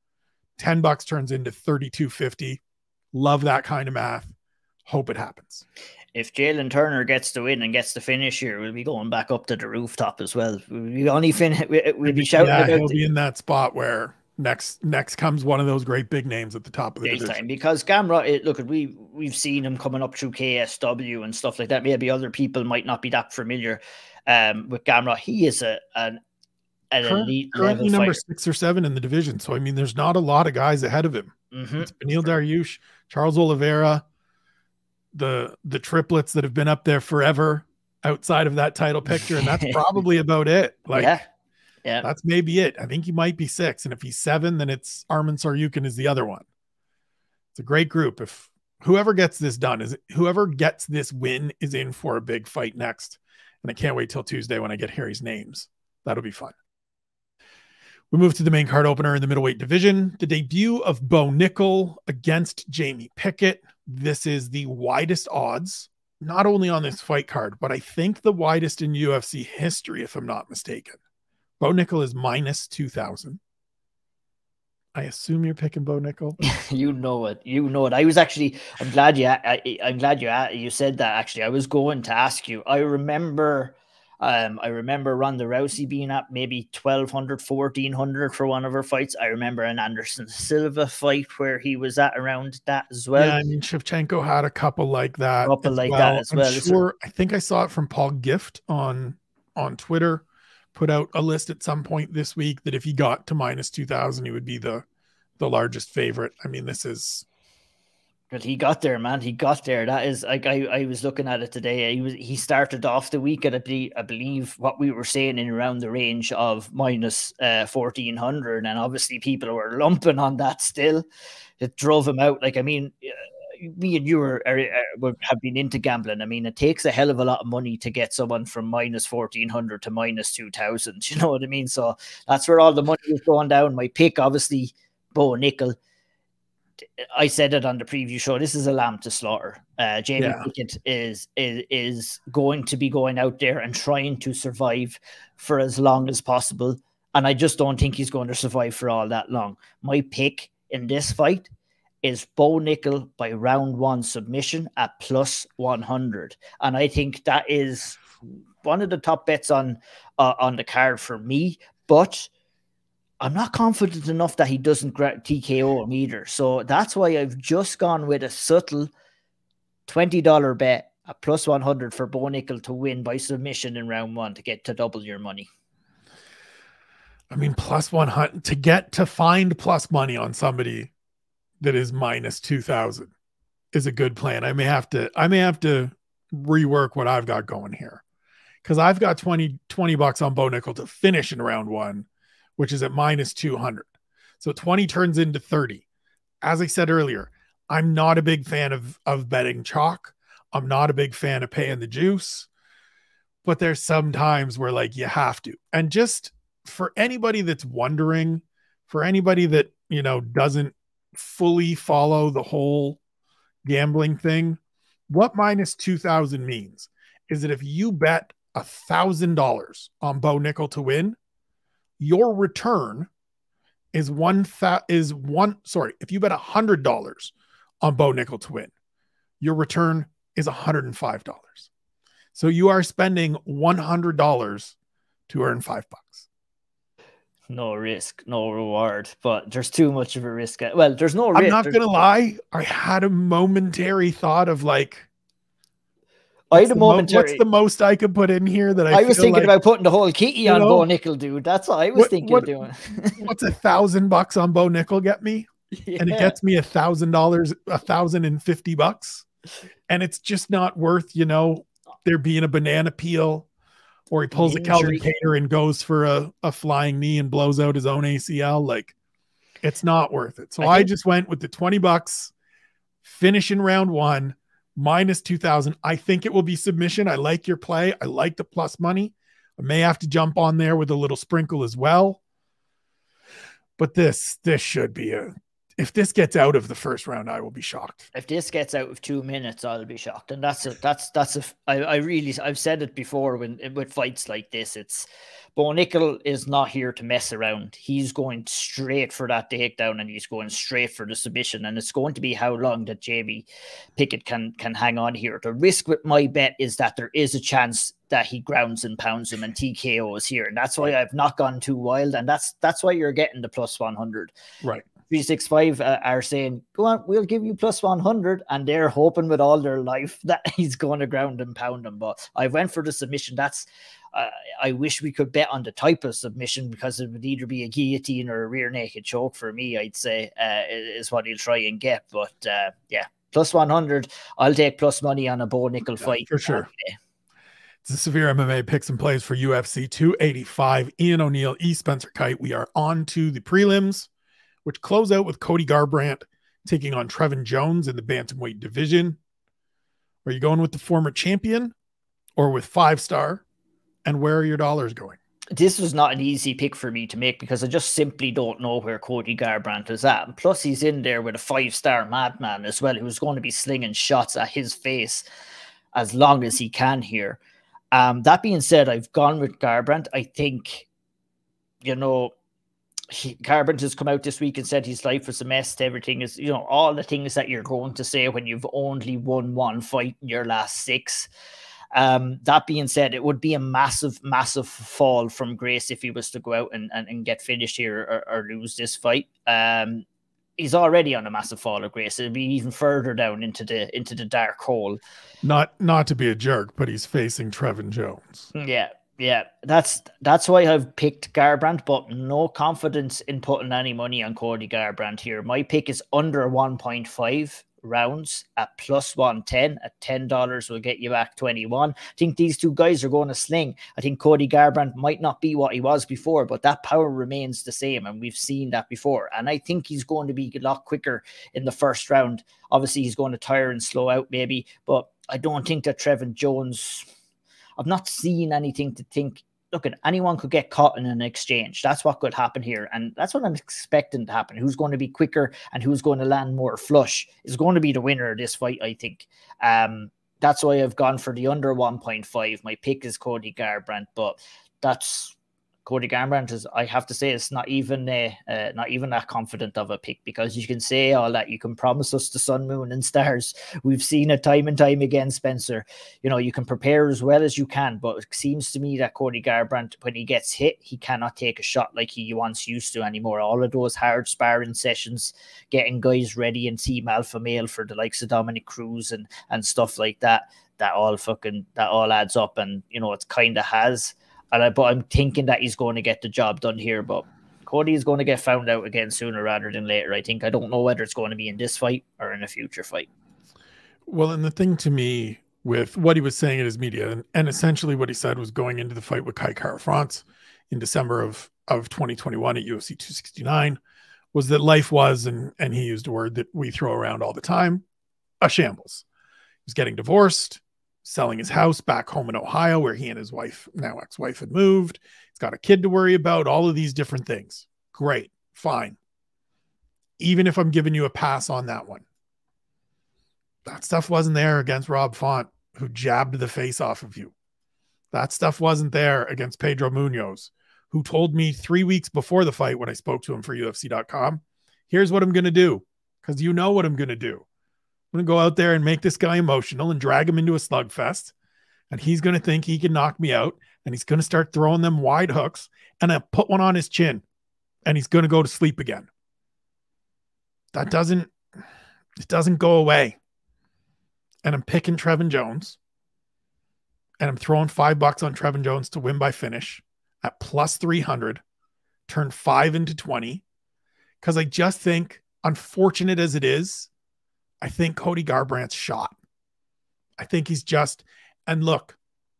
$10 turns into 32.50. Love that kind of math. Hope it happens. If Jalen Turner gets the win and gets the finish here, we'll be going back up to the rooftop as well. We'll be shouting. Yeah, he'll be in that spot where next comes one of those great big names at the top of the division. Because Gamrot, look, we've seen him coming up through KSW and stuff like that. Maybe other people might not be that familiar with Gamrot. He is an elite currently level number fighter. 6 or 7 in the division. So I mean, there's not a lot of guys ahead of him. It's Beneil Dariush, Charles Oliveira, the triplets that have been up there forever outside of that title picture, and that's probably about it. Yeah, that's maybe it. I think he might be 6, and if he's 7, then it's Arman Saryukin is the other one. It's a great group. If whoever gets this done whoever gets this win is in for a big fight next, and I can't wait till Tuesday when I get Harry's names. That'll be fun. We move to the main card opener in the middleweight division. The debut of Bo Nickel against Jamie Pickett. This is the widest odds, not only on this fight card, but I think the widest in UFC history, if I'm not mistaken. Bo Nickel is minus 2,000. I assume you're picking Bo Nickel. You know it. I was actually, I'm glad you said that. Actually, I was going to ask you. I remember Ronda Rousey being at maybe 1,200, 1,400 for one of her fights. I remember an Anderson Silva fight where he was at around that as well. Yeah, I mean, Shevchenko had a couple like that. I'm sure. I think I saw it from Paul Gift on Twitter. Put out a list at some point this week that if he got to minus 2,000, he would be the largest favorite. I mean, this is. But he got there, man. He got there. That is like I was looking at it today. He started off the week at I believe what we were saying in around the range of minus 1,400, and obviously people were lumping on that still. It drove him out. Like, I mean, me and you have been into gambling. I mean, it takes a hell of a lot of money to get someone from minus 1,400 to minus 2,000. You know what I mean? So that's where all the money is going down. My pick, obviously, Bo Nickel. I said it on the preview show. This is a lamb to slaughter. Jamie Pickett is going to be going out there and trying to survive for as long as possible. And I just don't think he's going to survive for all that long. My pick in this fight is Bo Nickel by round 1 submission at plus 100. And I think that is one of the top bets on the card for me. But I'm not confident enough that he doesn't TKO him either. So that's why I've just gone with a subtle $20 bet at plus 100 for Bo Nickel to win by submission in round 1 to get to double your money. I mean, plus 100 to find plus money on somebody that is minus 2,000 is a good plan. I may have to rework what I've got going here, because I've got 20 bucks on Bo Nickel to finish in round 1, which is at minus 200. So 20 turns into 30. As I said earlier, I'm not a big fan of betting chalk. I'm not a big fan of paying the juice, but there's some times where like you have to. And just for anybody that's wondering, for anybody that, you know, doesn't fully follow the whole gambling thing, what minus 2,000 means is that if you bet $1,000 on Bo Nickel to win, your return is if you bet $100 on Bo Nickel to win, your return is $105. So you are spending $100 to earn $5. No risk, no reward, but there's too much of a risk. Well, there's no risk. I'm not going to lie. I had a momentary thought of like, what's the most I could put in here that I was thinking about putting the whole kitty on Bo Nickel, dude. That's what I was thinking of doing. What's $1,000 on Bo Nickel get me? Yeah. And it gets me $1,000, $1,050. And it's just not worth, you know, there being a banana peel, or he pulls a Calvin Kattar and goes for a flying knee and blows out his own ACL. Like, it's not worth it. So I just went with the $20, finish in round one, minus 2,000. I think it will be submission. I like your play. I like the plus money. I may have to jump on there with a little sprinkle as well. But this should be if this gets out of the first round, I will be shocked. If this gets out of 2 minutes, I'll be shocked. And I've said it before with fights like this, Bo Nickal is not here to mess around. He's going straight for that takedown, and he's going straight for the submission. And it's going to be how long that Jamie Pickett can hang on here. The risk with my bet is that there is a chance that he grounds and pounds him and TKO is here. And that's why I've not gone too wild. And that's why you're getting the plus 100. Right. 365 are saying, go on, we'll give you plus 100. And they're hoping with all their life that he's going to ground and pound him. But I went for the submission. I wish we could bet on the type of submission, because it would either be a guillotine or a rear naked choke for me, I'd say, is what he'll try and get. But yeah, plus 100. I'll take plus money on a Bo Nickal fight. For sure. It's the Severe MMA picks and plays for UFC 285. Ian O'Neill, E. Spencer Kyte. We are on to the prelims, which close out with Cody Garbrandt taking on Trevin Jones in the bantamweight division. Are you going with the former champion or with 5-star? And where are your dollars going? This was not an easy pick for me to make, because I just simply don't know where Cody Garbrandt is at. And plus, he's in there with a 5-star madman as well, who's going to be slinging shots at his face as long as he can here. That being said, I've gone with Garbrandt. I think, you know, Garbrandt has come out this week and said his life was a mess. Everything is, you know, all the things that you're going to say when you've only won one fight in your last 6. That being said, it would be a massive, massive fall from grace if he was to go out and get finished here or lose this fight. He's already on a massive fall of grace. It'll be even further down into the dark hole. Not to be a jerk, but he's facing Trevin Jones. Yeah, that's why I've picked Garbrandt, but no confidence in putting any money on Cody Garbrandt here. My pick is under 1.5 rounds at plus 110. At $10 will get you back 21. I think these two guys are going to sling. I think Cody Garbrandt might not be what he was before, but that power remains the same, and we've seen that before. And I think he's going to be a lot quicker in the first round. Obviously, he's going to tire and slow out maybe, but I don't think that Trevin Jones... I've not seen anything to think, look, anyone could get caught in an exchange. That's what could happen here. And that's what I'm expecting to happen. Who's going to be quicker and who's going to land more flush is going to be the winner of this fight, I think. That's why I've gone for the under 1.5. My pick is Cody Garbrandt, but that's... Cody Garbrandt is, I have to say, it's not even that confident of a pick, because you can say all that, you can promise us the sun, moon, and stars. We've seen it time and time again, Spencer. You know, you can prepare as well as you can, but it seems to me that Cody Garbrandt, when he gets hit, he cannot take a shot like he once used to anymore. All of those hard sparring sessions, getting guys ready and team alpha male for the likes of Dominic Cruz and stuff like that, that all adds up, and you know, it kind of has. But I'm thinking that he's going to get the job done here. But Cody is going to get found out again sooner rather than later, I think. I don't know whether it's going to be in this fight or in a future fight. Well, and the thing to me with what he was saying in his media, and essentially what he said was going into the fight with Kai Kara-France in December of 2021 at UFC 269, was that life was, and he used a word that we throw around all the time, a shambles. He was getting divorced, selling his house back home in Ohio, where he and his wife, now ex-wife, had moved. He's got a kid to worry about, all of these different things. Great, fine. Even if I'm giving you a pass on that one, that stuff wasn't there against Rob Font, who jabbed the face off of you. That stuff wasn't there against Pedro Munoz, who told me 3 weeks before the fight when I spoke to him for UFC.com, here's what I'm going to do, because you know what I'm going to do. I'm going to go out there and make this guy emotional and drag him into a slugfest. And he's going to think he can knock me out. And he's going to start throwing them wide hooks. And I put one on his chin. And he's going to go to sleep again. It doesn't go away. And I'm picking Trevin Jones. And I'm throwing $5 on Trevin Jones to win by finish at plus 300. Turn 5 into 20. Because I just think, unfortunate as it is, I think Cody Garbrandt's shot. I think he's just, and look,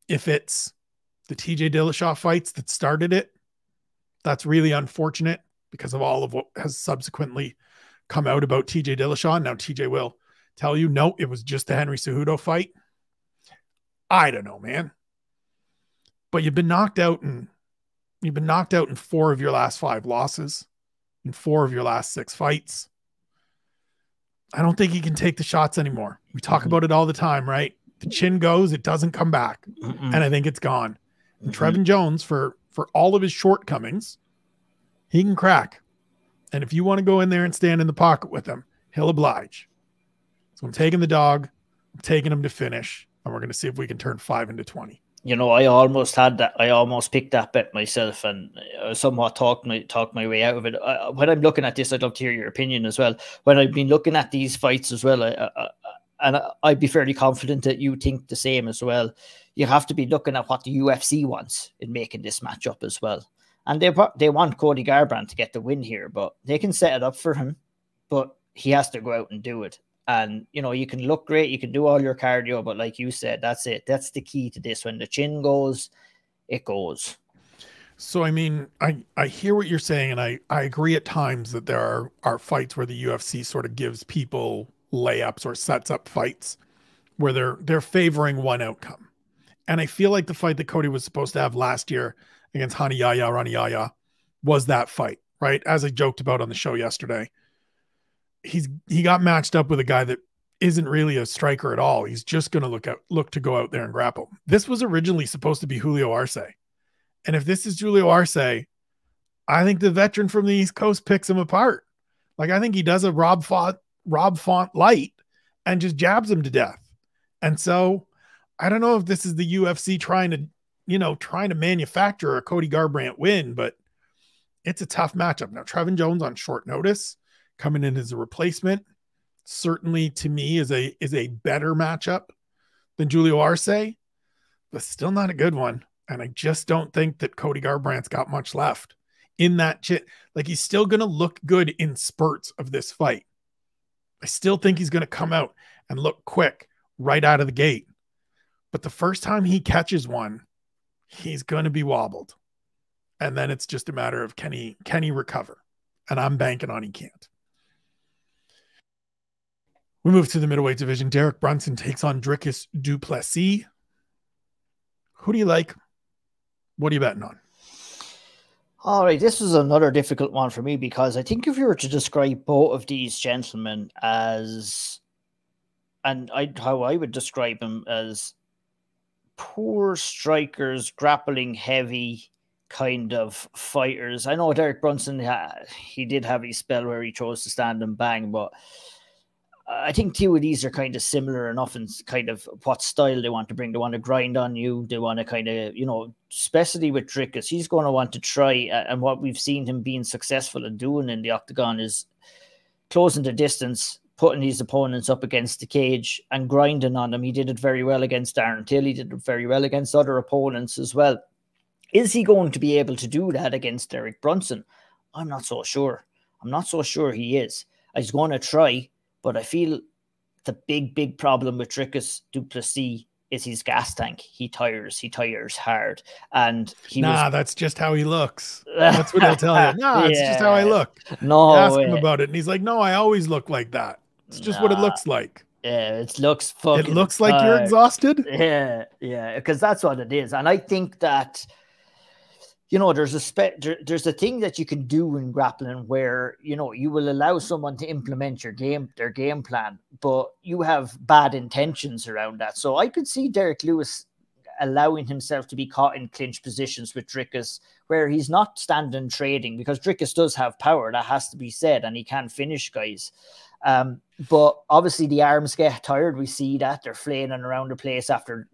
if it's the TJ Dillashaw fights that started it, that's really unfortunate because of all of what has subsequently come out about TJ Dillashaw. Now TJ will tell you, no, it was just the Henry Cejudo fight. I don't know, man. But you've been knocked out in 4 of your last 5 losses, in 4 of your last 6 fights. I don't think he can take the shots anymore. We talk about it all the time, right? The chin goes, it doesn't come back. And I think it's gone. And Trevin Jones, for all of his shortcomings, he can crack. And if you want to go in there and stand in the pocket with him, he'll oblige. So I'm taking the dog. I'm taking him to finish. And we're going to see if we can turn 5 into 20. You know, I almost had that. I almost picked that bet myself, and somewhat talked my way out of it. When I'm looking at this, I'd love to hear your opinion as well. When I've been looking at these fights as well, and I'd be fairly confident that you think the same as well. You have to be looking at what the UFC wants in making this matchup as well. And they want Cody Garbrandt to get the win here, but they can set it up for him, but he has to go out and do it. And, you know, you can look great, you can do all your cardio, but like you said, that's it. That's the key to this. When the chin goes, it goes. So, I mean, I hear what you're saying, and I agree at times that there are fights where the UFC sort of gives people layups or sets up fights where they're favoring one outcome. And I feel like the fight that Cody was supposed to have last year against Rani Yahya was that fight, right? As I joked about on the show yesterday, he got matched up with a guy that isn't really a striker at all. He's just going to look to go out there and grapple. This was originally supposed to be Julio Arce. And if this is Julio Arce, I think the veteran from the East Coast picks him apart. Like, I think he does a Rob Font light and just jabs him to death. And so I don't know if this is the UFC trying to manufacture a Cody Garbrandt win, but it's a tough matchup. Now, Trevin Jones on short notice coming in as a replacement, certainly to me is a better matchup than Julio Arce, but still not a good one. And I just don't think that Cody Garbrandt's got much left in that chit. Like, he's still going to look good in spurts of this fight. I still think he's going to come out and look quick right out of the gate. But the first time he catches one, he's going to be wobbled. And then it's just a matter of can he recover? And I'm banking on he can't. We move to the middleweight division. Derek Brunson takes on Dricus du Plessis. Who do you like? What are you betting on? All right, this is another difficult one for me because I think if you were to describe both of these gentlemen as, how I would describe them as poor strikers, grappling heavy kind of fighters. I know Derek Brunson, he did have his spell where he chose to stand and bang, but I think 2 of these are kind of similar enough in kind of what style they want to bring. They want to grind on you. They want to kind of, especially with Dricus, he's going to want to try. And what we've seen him being successful at doing in the octagon is closing the distance, putting his opponents up against the cage and grinding on them. He did it very well against Darren Till. He did it very well against other opponents as well. Is he going to be able to do that against Derek Brunson? I'm not so sure. I'm not so sure he is. He's going to try. But I feel the big problem with Dricus du Plessis is his gas tank. He tires hard. And that's just how he looks. That's what he'll tell you. It's just how I look. No, you ask him about it, and he's like, no, I always look like that. It's just what it looks like. Yeah, it looks fucking It looks like you're exhausted? Yeah, because that's what it is. And I think that, there's a thing that you can do in grappling where, you will allow someone to implement their game plan, but you have bad intentions around that. So I could see Derek Lewis allowing himself to be caught in clinch positions with Dricus where he's not standing trading, because Dricus does have power, that has to be said, and he can finish guys. But obviously the arms get tired. We see that they're flailing around the place after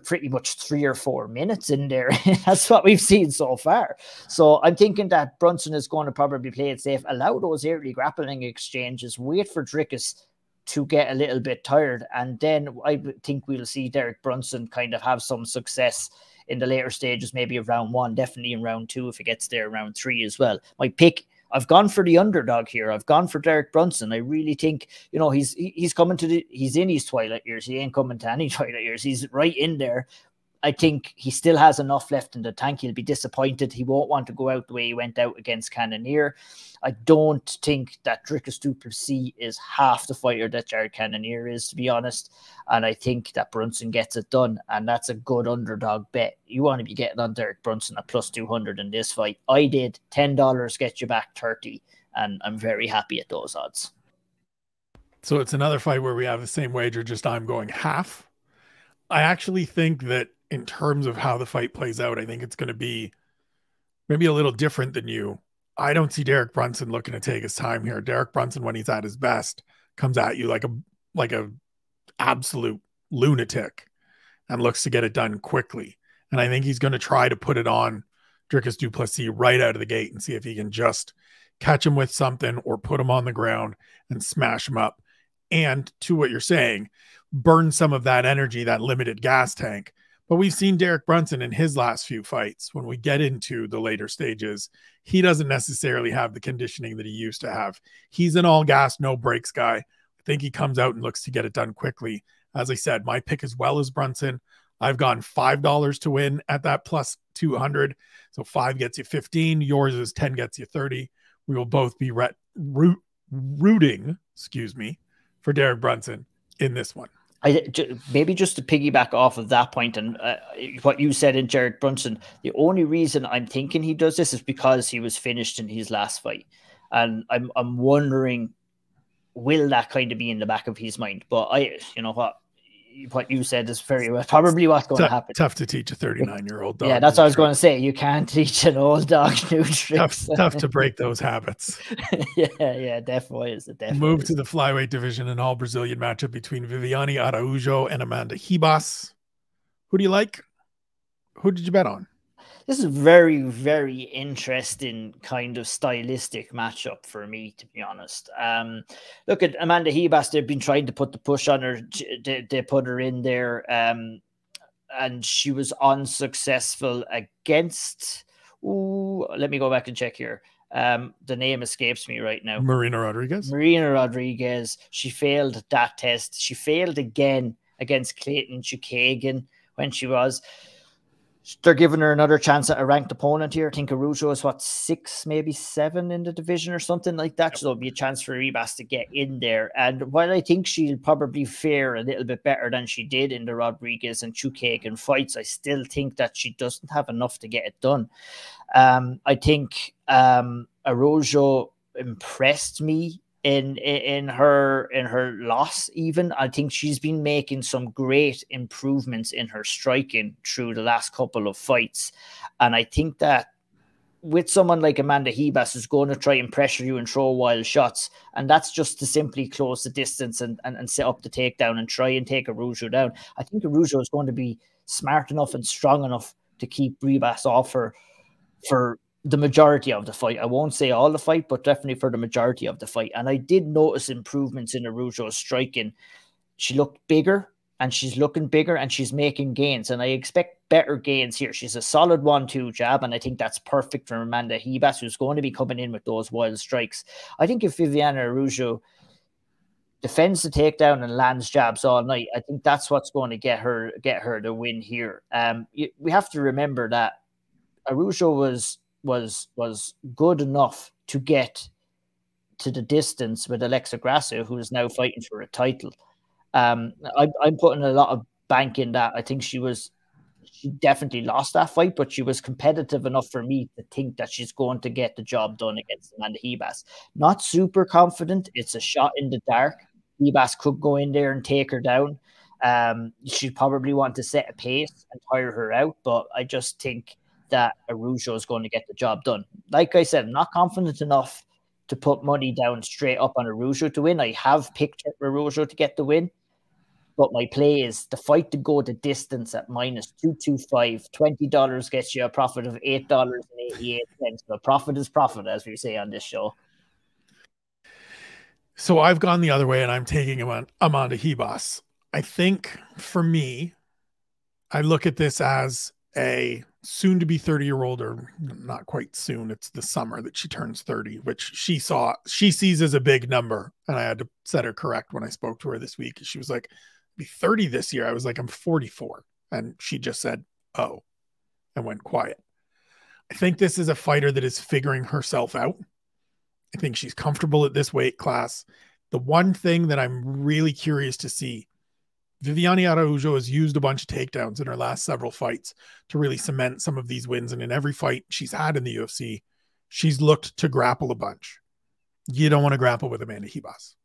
pretty much 3 or 4 minutes in there. That's what we've seen so far. So I'm thinking that Brunson is going to probably play it safe, allow those early grappling exchanges, wait for Dricus to get a little bit tired. And then I think we'll see Derek Brunson kind of have some success in the later stages, maybe of round 1, definitely in round 2, if it gets there, round 3 as well. My pick I've gone for the underdog here. I've gone for Derek Brunson. I really think, you know, he's coming to he's in his twilight years. He ain't coming to any twilight years. He's right in there. I think he still has enough left in the tank. He'll be disappointed. He won't want to go out the way he went out against Cannonier. I don't think that Dricus du Plessis is half the fighter that Jared Cannonier is, to be honest. And I think that Brunson gets it done. And that's a good underdog bet. You want to be getting on Derek Brunson at plus 200 in this fight. I did. $10 get you back 30. And I'm very happy at those odds. So it's another fight where we have the same wager, just I'm going half. I actually think that in terms of how the fight plays out, I think it's going to be maybe a little different than you. I don't see Derek Brunson looking to take his time here. Derek Brunson, when he's at his best, comes at you like a absolute lunatic and looks to get it done quickly. And I think he's going to try to put it on Dricus du Plessis right out of the gate and see if he can just catch him with something or put him on the ground and smash him up. And to what you're saying, burn some of that energy, that limited gas tank. But we've seen Derek Brunson in his last few fights. When we get into the later stages, he doesn't necessarily have the conditioning that he used to have. He's an all gas, no brakes guy. I think he comes out and looks to get it done quickly. As I said, my pick as well is Brunson. I've gone $5 to win at that plus 200. So 5 gets you 15. Yours is 10 gets you 30. We will both be rooting, for Derek Brunson in this one. Maybe just to piggyback off of that point and what you said in Jared Brunson, the only reason I'm thinking he does this is because he was finished in his last fight. And I'm wondering, will that kind of be in the back of his mind? But you know what you said is very well probably what's going to happen. Tough to teach a 39-year-old dog. Yeah, that's what I was going to say. You can't teach an old dog new tricks. Tough to break those habits. yeah, definitely is. Move to the flyweight division, an all-Brazilian matchup between Viviane Araújo and Amanda Ribas. Who do you like? Who did you bet on? This is a very, very interesting kind of stylistic matchup for me, to be honest. Look at Amanda Ribas. They've been trying to put the push on her. They put her in there, and she was unsuccessful against... Ooh, let me go back and check here. The name escapes me right now. Marina Rodriguez. She failed that test. She failed again against Clayton Chukagian when she was... They're giving her another chance at a ranked opponent here. I think Araújo is, 6, maybe 7 in the division or something like that. Yep. So there'll be a chance for Ribas to get in there. And while I think she'll probably fare a little bit better than she did in the Rodriguez and Chukagian fights, I still think that she doesn't have enough to get it done. I think Araújo impressed me in her loss. Even I think she's been making some great improvements in her striking through the last couple of fights, and I think that with someone like Amanda Ribas who's going to try and pressure you and throw wild shots, and that's just to simply close the distance and set up the takedown and try and take Araújo down, I think Araújo is going to be smart enough and strong enough to keep Ribas off her for the majority of the fight. I won't say all the fight, but definitely for the majority of the fight. And I did notice improvements in Araújo's striking. She looked bigger, and she's looking bigger, and she's making gains. And I expect better gains here. She's a solid 1-2 jab, and I think that's perfect for Amanda Ribas, who's going to be coming in with those wild strikes. I think if Viviane Araújo defends the takedown and lands jabs all night, I think that's what's going to get her the win here. We have to remember that Araújo was good enough to get to the distance with Alexa Grasso, who is now fighting for a title. I'm putting a lot of bank in that. I think she definitely lost that fight, but she was competitive enough for me to think that she's going to get the job done against Amanda Ribas. Not super confident. It's a shot in the dark. Ribas could go in there and take her down. She'd probably want to set a pace and tire her out, but I just think that Araújo is going to get the job done. Like I said, I'm not confident enough to put money down straight up on Araújo to win. I have picked Araújo to get the win, but my play is the fight to go the distance at -225. $20 gets you a profit of $8.88. So profit is profit, as we say on this show. So I've gone the other way, and I'm taking Amanda Ribas. I think for me, I look at this as a soon to be 30-year-old, or not quite soon. It's the summer that she turns 30, which she sees as a big number. And I had to set her correct when I spoke to her this week. She was like, be 30 this year. I was like, I'm 44. And she just said, oh, and went quiet. I think this is a fighter that is figuring herself out. I think she's comfortable at this weight class. The one thing that I'm really curious to see, Viviane Araújo has used a bunch of takedowns in her last several fights to really cement some of these wins. And in every fight she's had in the UFC, she's looked to grapple a bunch. You don't want to grapple with Amanda Ribas.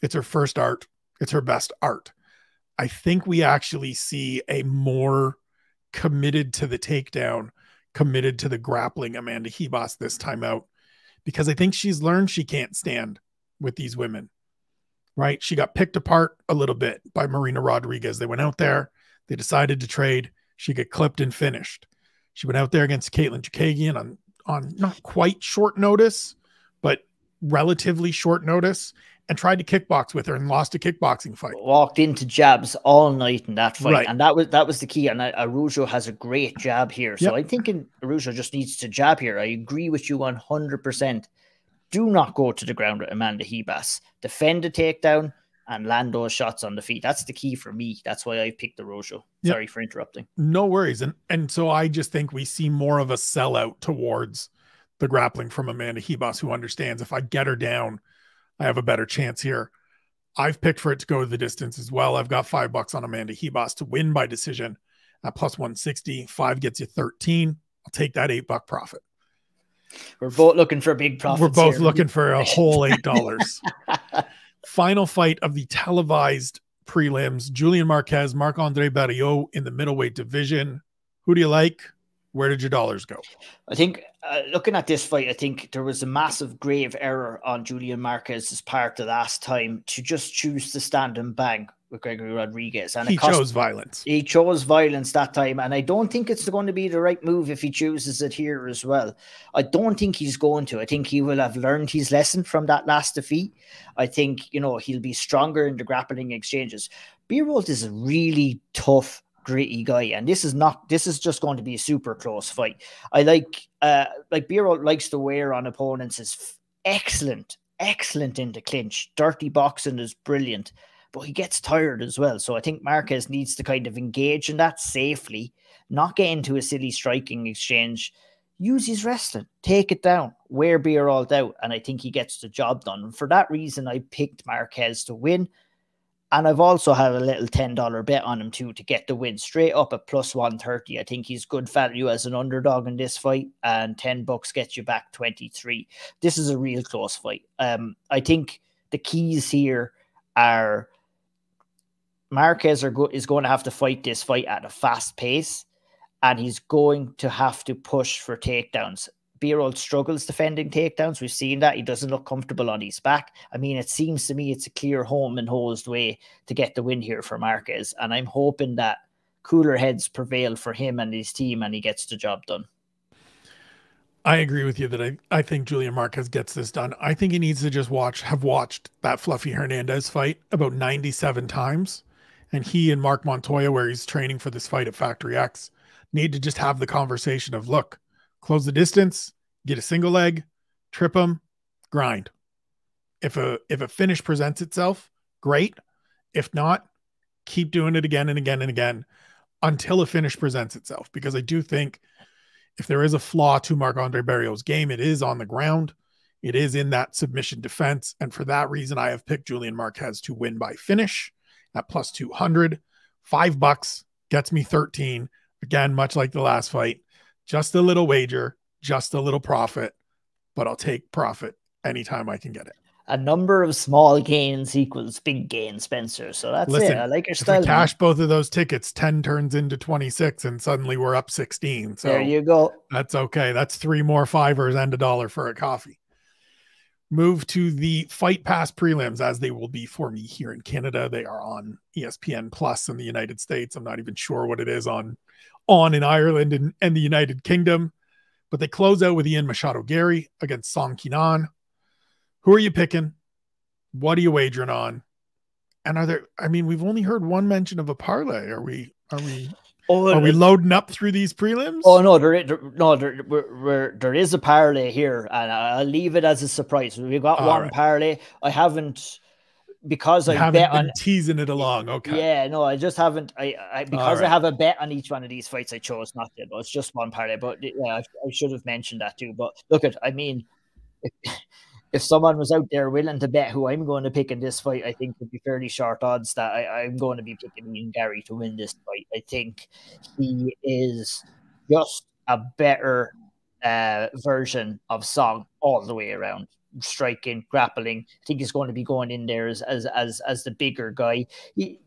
It's her first art. It's her best art. I think we actually see a more committed to the takedown, committed to the grappling Amanda Ribas this time out, because I think she's learned she can't stand with these women, right? She got picked apart a little bit by Marina Rodriguez. They went out there, they decided to trade. She got clipped and finished. She went out there against Caitlin Chukagian on not quite short notice, but relatively short notice, and tried to kickbox with her and lost a kickboxing fight. Walked into jabs all night in that fight. Right. And that was the key. And Araújo has a great jab here. So I'm thinking Araújo just needs to jab here. I agree with you 100%. Do not go to the ground with Amanda Ribas. Defend the takedown and land those shots on the feet. That's the key for me. That's why I picked Araújo. Sorry for interrupting. No worries. And so I just think we see more of a sellout towards the grappling from Amanda Ribas, who understands if I get her down, I have a better chance here. I've picked for it to go the distance as well. I've got $5 on Amanda Ribas to win by decision at plus 160. 5 gets you 13. I'll take that $8 profit. We're both looking for big profits. We're both looking for a whole $8. Final fight of the televised prelims. Julian Marquez, Marc-Andre Barriault in the middleweight division. Who do you like? Where did your dollars go? I think looking at this fight, I think there was a massive grave error on Julian Marquez's part the last time to just choose to stand and bang with Gregory Rodriguez. And he chose violence. He chose violence that time. And I don't think it's going to be the right move if he chooses it here as well. I don't think he's going to. I think he will have learned his lesson from that last defeat. I think, you know, he'll be stronger in the grappling exchanges. Barriault is a really tough, gritty guy, and this is just going to be a super close fight. I like Barriault likes to wear on opponents is excellent in the clinch. Dirty boxing is brilliant, but he gets tired as well. So I think Marquez needs to kind of engage in that safely, not get into a silly striking exchange, use his wrestling, take it down, wear Barriault out, and I think he gets the job done. And for that reason, I picked Marquez to win. And I've also had a little $10 bet on him too to get the win straight up at plus 130. I think he's good value as an underdog in this fight, and $10 gets you back 23. This is a real close fight. I think the keys here are Marquez is going to have to fight this fight at a fast pace, and he's going to have to push for takedowns. Barriault struggles defending takedowns. We've seen that. He doesn't look comfortable on his back. I mean, it seems to me it's a clear home and hosed way to get the win here for Marquez. And I'm hoping that cooler heads prevail for him and his team and he gets the job done. I agree with you that I think Julian Marquez gets this done. I think he needs to just have watched that Fluffy Hernandez fight about 97 times. And he and Mark Montoya, where he's training for this fight at Factory X, need to just have the conversation of, look, close the distance, get a single leg, trip him, grind. If a finish presents itself, great. If not, keep doing it again and again and again until a finish presents itself. Because I do think if there is a flaw to Marc-Andre Barriault's game, it is on the ground. It is in that submission defense. And for that reason, I have picked Julian Marquez to win by finish at plus 200. $5 gets me 13. Again, much like the last fight. Just a little wager, just a little profit, but I'll take profit anytime I can get it. A number of small gains equals big gain, Spencer. So that's it. I like your style. If we cash both of those tickets, 10 turns into 26 and suddenly we're up 16. So there you go. That's okay. That's 3 more $5 and $1 for a coffee. Move to the Fight Pass prelims, as they will be for me here in Canada. They are on ESPN Plus in the United States. I'm not even sure what it is on in Ireland and the United Kingdom, but they close out with Ian Machado Gary against Song Kinan. Who are you picking? What are you wagering on? And we've only heard one mention of a parlay. Are we Oh, Are we loading up through these prelims? Oh no, there is a parlay here, and I'll leave it as a surprise. We've got one parlay. I haven't, because I bet on teasing it along. Okay. Yeah, no, I just haven't. Because I have a bet on each one of these fights, I chose not to. But it's just one parlay. But yeah, I should have mentioned that too. But look, I mean, if someone was out there willing to bet who I'm going to pick in this fight, I think it'd be fairly short odds that I'm going to be picking Ian Gary to win this fight. I think he is just a better version of Song all the way around. Striking, grappling. I think he's going to be going in there as the bigger guy.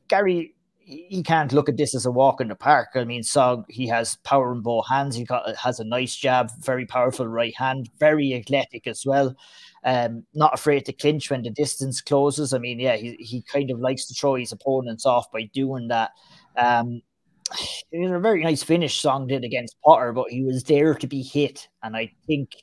Gary, he can't look at this as a walk in the park. I mean, Song, he has power in both hands. Has a nice jab, very powerful right hand, very athletic as well. Not afraid to clinch when the distance closes. I mean, yeah, he kind of likes to throw his opponents off by doing that. It was a very nice finish Song did against Potter, but he was there to be hit. And I think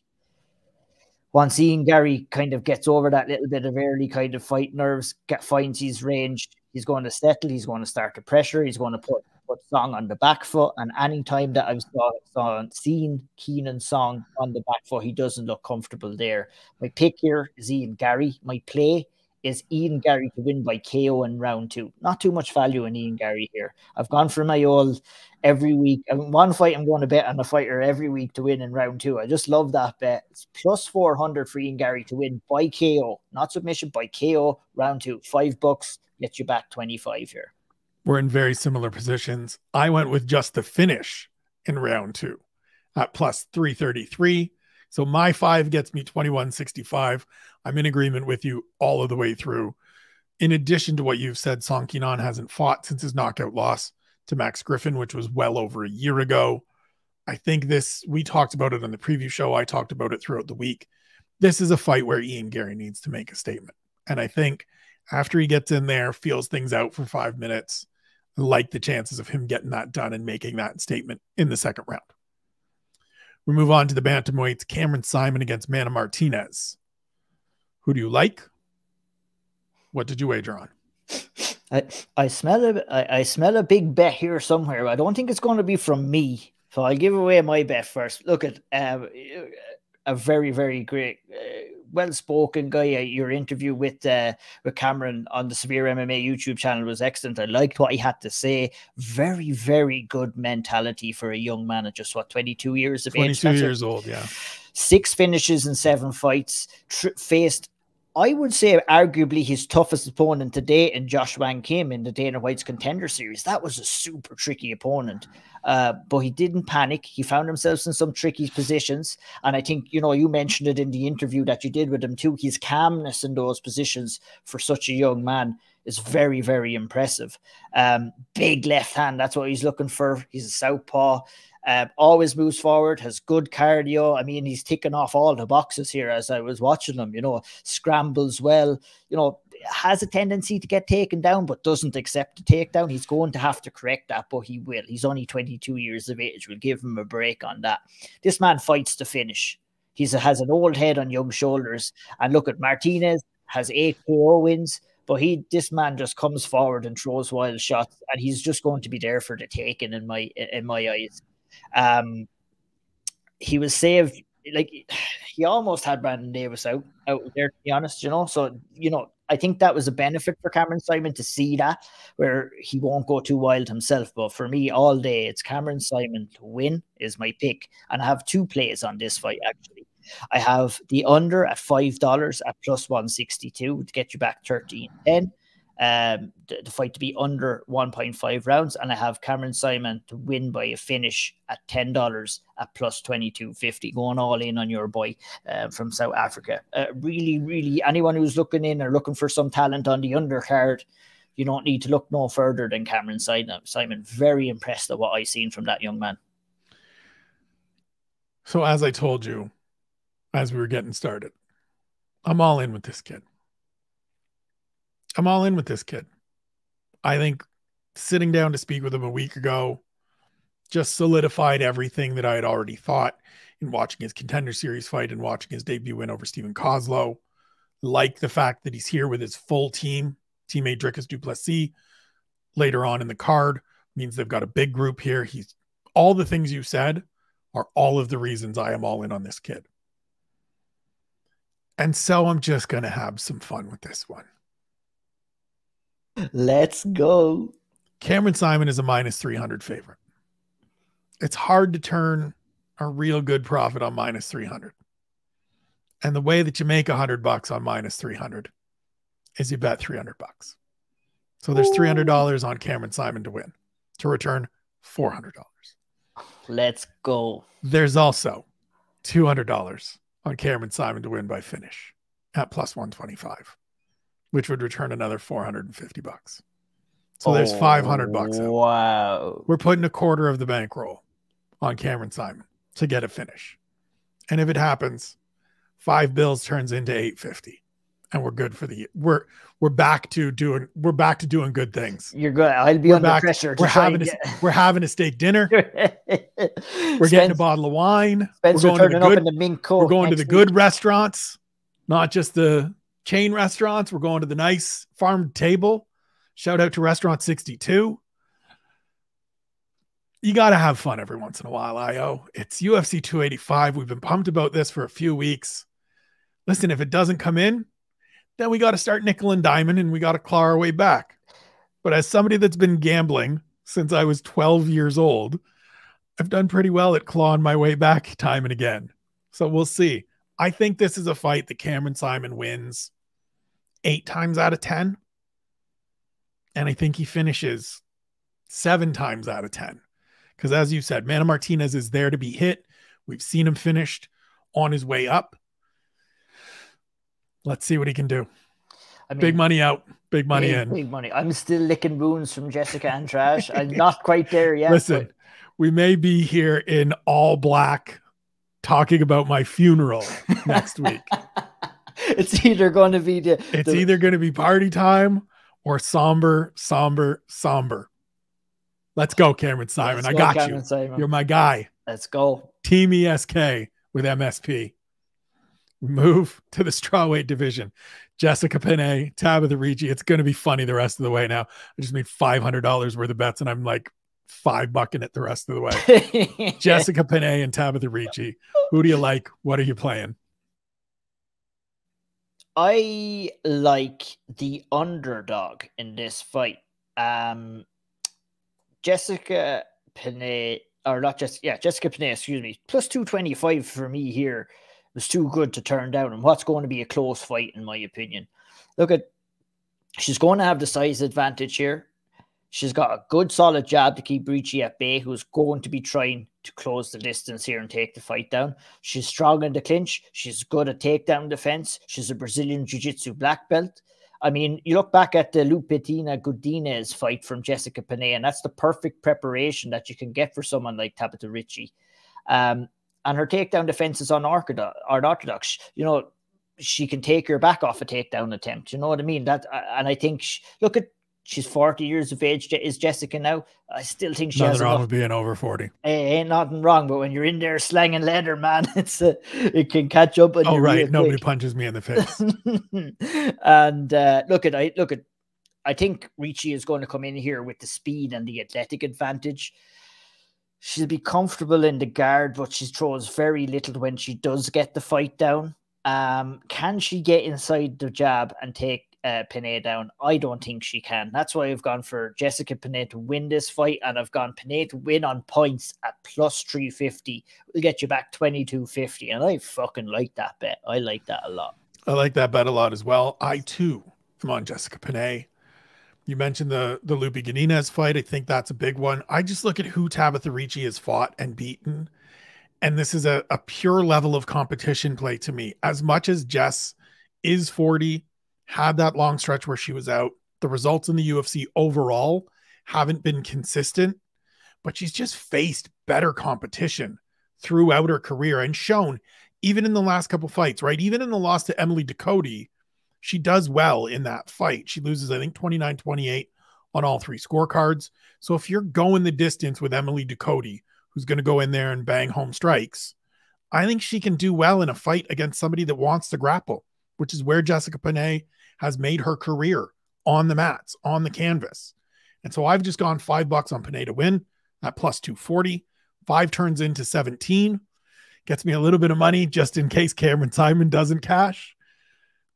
once Ian Gary kind of gets over that little bit of early kind of fight nerves, finds his range, he's going to settle, he's going to start to pressure, he's going to put Song on the back foot. And any time that I've seen Keenan Song on the back foot, he doesn't look comfortable there. My pick here is Ian Gary. My play is Ian Gary to win by KO in round 2. Not too much value in Ian Gary here. I've gone for my old every week. I mean, one fight I'm going to bet on a fighter every week to win in round 2. I just love that bet. It's plus 400 for Ian Gary to win by KO, not submission, by KO round 2. $5 gets you back 25 here. We're in very similar positions. I went with just the finish in round 2 at plus 333. So my 5 gets me 2165. I'm in agreement with you all of the way through. In addition to what you've said, Song Keenan hasn't fought since his knockout loss to Max Griffin, which was well over a year ago. I think we talked about it on the preview show. I talked about it throughout the week. This is a fight where Ian Gary needs to make a statement. And I think after he gets in there, feels things out for 5 minutes, I like the chances of him getting that done and making that statement in the second round. We move on to the bantamweights. Cameron Simon against Mana Martinez. Who do you like? What did you wager on? I smell a big bet here somewhere. I don't think it's going to be from me. So I'll give away my bet first. Look at a very, very great, well-spoken guy. Your interview with Cameron on the SevereMMA YouTube channel was excellent. I liked what he had to say. Very, very good mentality for a young man at just, 22 years of age? 22 years old, yeah. 6 finishes in 7 fights. Faced, I would say, arguably his toughest opponent to date in Josh Wang Kim in the Dana White's Contender Series. That was a super tricky opponent. But he didn't panic. He found himself in some tricky positions. And I think, you mentioned it in the interview that you did with him too. His calmness in those positions for such a young man is very, very impressive. Big left hand. That's what he's looking for. He's a southpaw. Always moves forward, has good cardio. I mean, he's ticking off all the boxes here as I was watching him, scrambles well, has a tendency to get taken down, but doesn't accept the takedown. He's going to have to correct that, but he will. He's only 22 years of age. We'll give him a break on that. This man fights to finish. He has an old head on young shoulders. And look at Martinez, has 8 KO wins, but this man just comes forward and throws wild shots, and he's just going to be there for the taking in my eyes. He was saved, like he almost had Brandon Davis out there, to be honest, so I think that was a benefit for Cameron Simon to see that, where he won't go too wild himself. But for me, all day, it's Cameron Simon to win is my pick, and I have 2 plays on this fight actually. I have the under at $5 at plus 162 to get you back 13-10. The fight to be under 1.5 rounds, and I have Cameron Simon to win by a finish at $10 at plus 22.50, going all in on your boy from South Africa. Really, really, anyone who's looking in or looking for some talent on the undercard, you don't need to look no further than Cameron Simon. Very impressed at what I've seen from that young man. So as I told you, as we were getting started, I'm all in with this kid. I think sitting down to speak with him a week ago just solidified everything that I had already thought in watching his Contender Series fight and watching his debut win over Stephen Kozlow. Like the fact that he's here with his full team, teammate Dricus du Plessis, later on in the card Means they've got a big group here. All the things you said are all of the reasons I am all in on this kid. And so I'm just going to have some fun with this one. Let's go. Cameron Simon is a -300 favorite. It's hard to turn a real good profit on -300. And the way that you make $100 on -300 is you bet $300. So there's $300 on Cameron Simon to win, to return $400. Let's go. There's also $200 on Cameron Simon to win by finish at +125, which would return another $450. So there's $500 out. Wow. We're putting a quarter of the bankroll on Cameron Simon to get a finish. And if it happens, 5 bills turns into 850. And we're good for the year. We're back to doing good things. You're good. I'll be under pressure. We're having a steak dinner. We're getting a bottle of wine. Spencer turning up in the mink coat. We're going to the good restaurants, not just the chain restaurants. We're going to the nice farm table. Shout out to Restaurant 62. You got to have fun every once in a while, IO. It's UFC 285. We've been pumped about this for a few weeks. Listen, if it doesn't come in, then we got to start nickel and diamond and we got to claw our way back. But as somebody that's been gambling since I was 12 years old, I've done pretty well at clawing my way back time and again. So we'll see. I think this is a fight that Cameron Simon wins 8 times out of 10. And I think he finishes 7 times out of 10. Because as you said, Mana Martinez is there to be hit. We've seen him finished on his way up. Let's see what he can do. I mean, big money out, big money in. Big money. I'm still licking wounds from Jessica Andrade. I'm not quite there yet. Listen, we may be here in all black talking about my funeral next week. It's either going to be either going to be party time or somber. Let's go, Cameron Simon. I got you. You're my guy. Let's go. Team ESK with MSP. Move to the strawweight division. Jessica Penne, Tabitha Ricci. It's going to be funny the rest of the way now. I just made $500 worth of bets and I'm like $5 it the rest of the way. Jessica Penne and Tabitha Ricci. Who do you like? What are you playing? I like the underdog in this fight. Jessica Penne, or not just, Jessica Penne, excuse me. +225 for me here. Was too good to turn down, and what's going to be a close fight in my opinion. She's going to have the size advantage here. She's got a good solid jab to keep Ricci at bay, who's going to be trying to close the distance here and take the fight down. She's strong in the clinch. She's good at takedown defense. She's a Brazilian Jiu-Jitsu black belt. I mean, you look back at the Lupetina Godinez fight from Jessica Penne, and that's the perfect preparation that you can get for someone like Tabitha Ricci. And her takedown defense is unorthodox. You know, she can take your back off a takedown attempt. You know what I mean? And I think, she's 40 years of age, is Jessica now. I still think she has nothing wrong with being over 40. Ain't nothing wrong, but when you're in there slanging leather, man, it can catch up on you. Oh, right. Nobody punches me in the face. And I think Ricci is going to come in here with the speed and the athletic advantage. She'll be comfortable in the guard, but she throws very little when she does get the fight down. Can she get inside the jab and take Penne down? I don't think she can. That's why I've gone for Jessica Penne to win this fight, and I've gone Penne to win on points at +350. We'll get you back 2250, and I fucking like that bet. I like that a lot. I like that bet a lot as well. I too am on Jessica Penne. You mentioned the Lupe Godinez fight. I think that's a big one. I just look at who Tabitha Ricci has fought and beaten, and this is a pure level of competition play to me. As much as Jess is 40, had that long stretch where she was out, the results in the UFC overall haven't been consistent, but she's just faced better competition throughout her career and shown, even in the last couple fights, right? Even in the loss to Emily Ducote, she does well in that fight. She loses, I think, 29-28 on all 3 scorecards. So if you're going the distance with Emily Ducote, who's going to go in there and bang home strikes, I think she can do well in a fight against somebody that wants to grapple, which is where Jessica Penne has made her career, on the mats, on the canvas. And so I've just gone $5 on Pineda win at plus 240. 5 turns into 17. Gets me a little bit of money just in case Cameron Simon doesn't cash.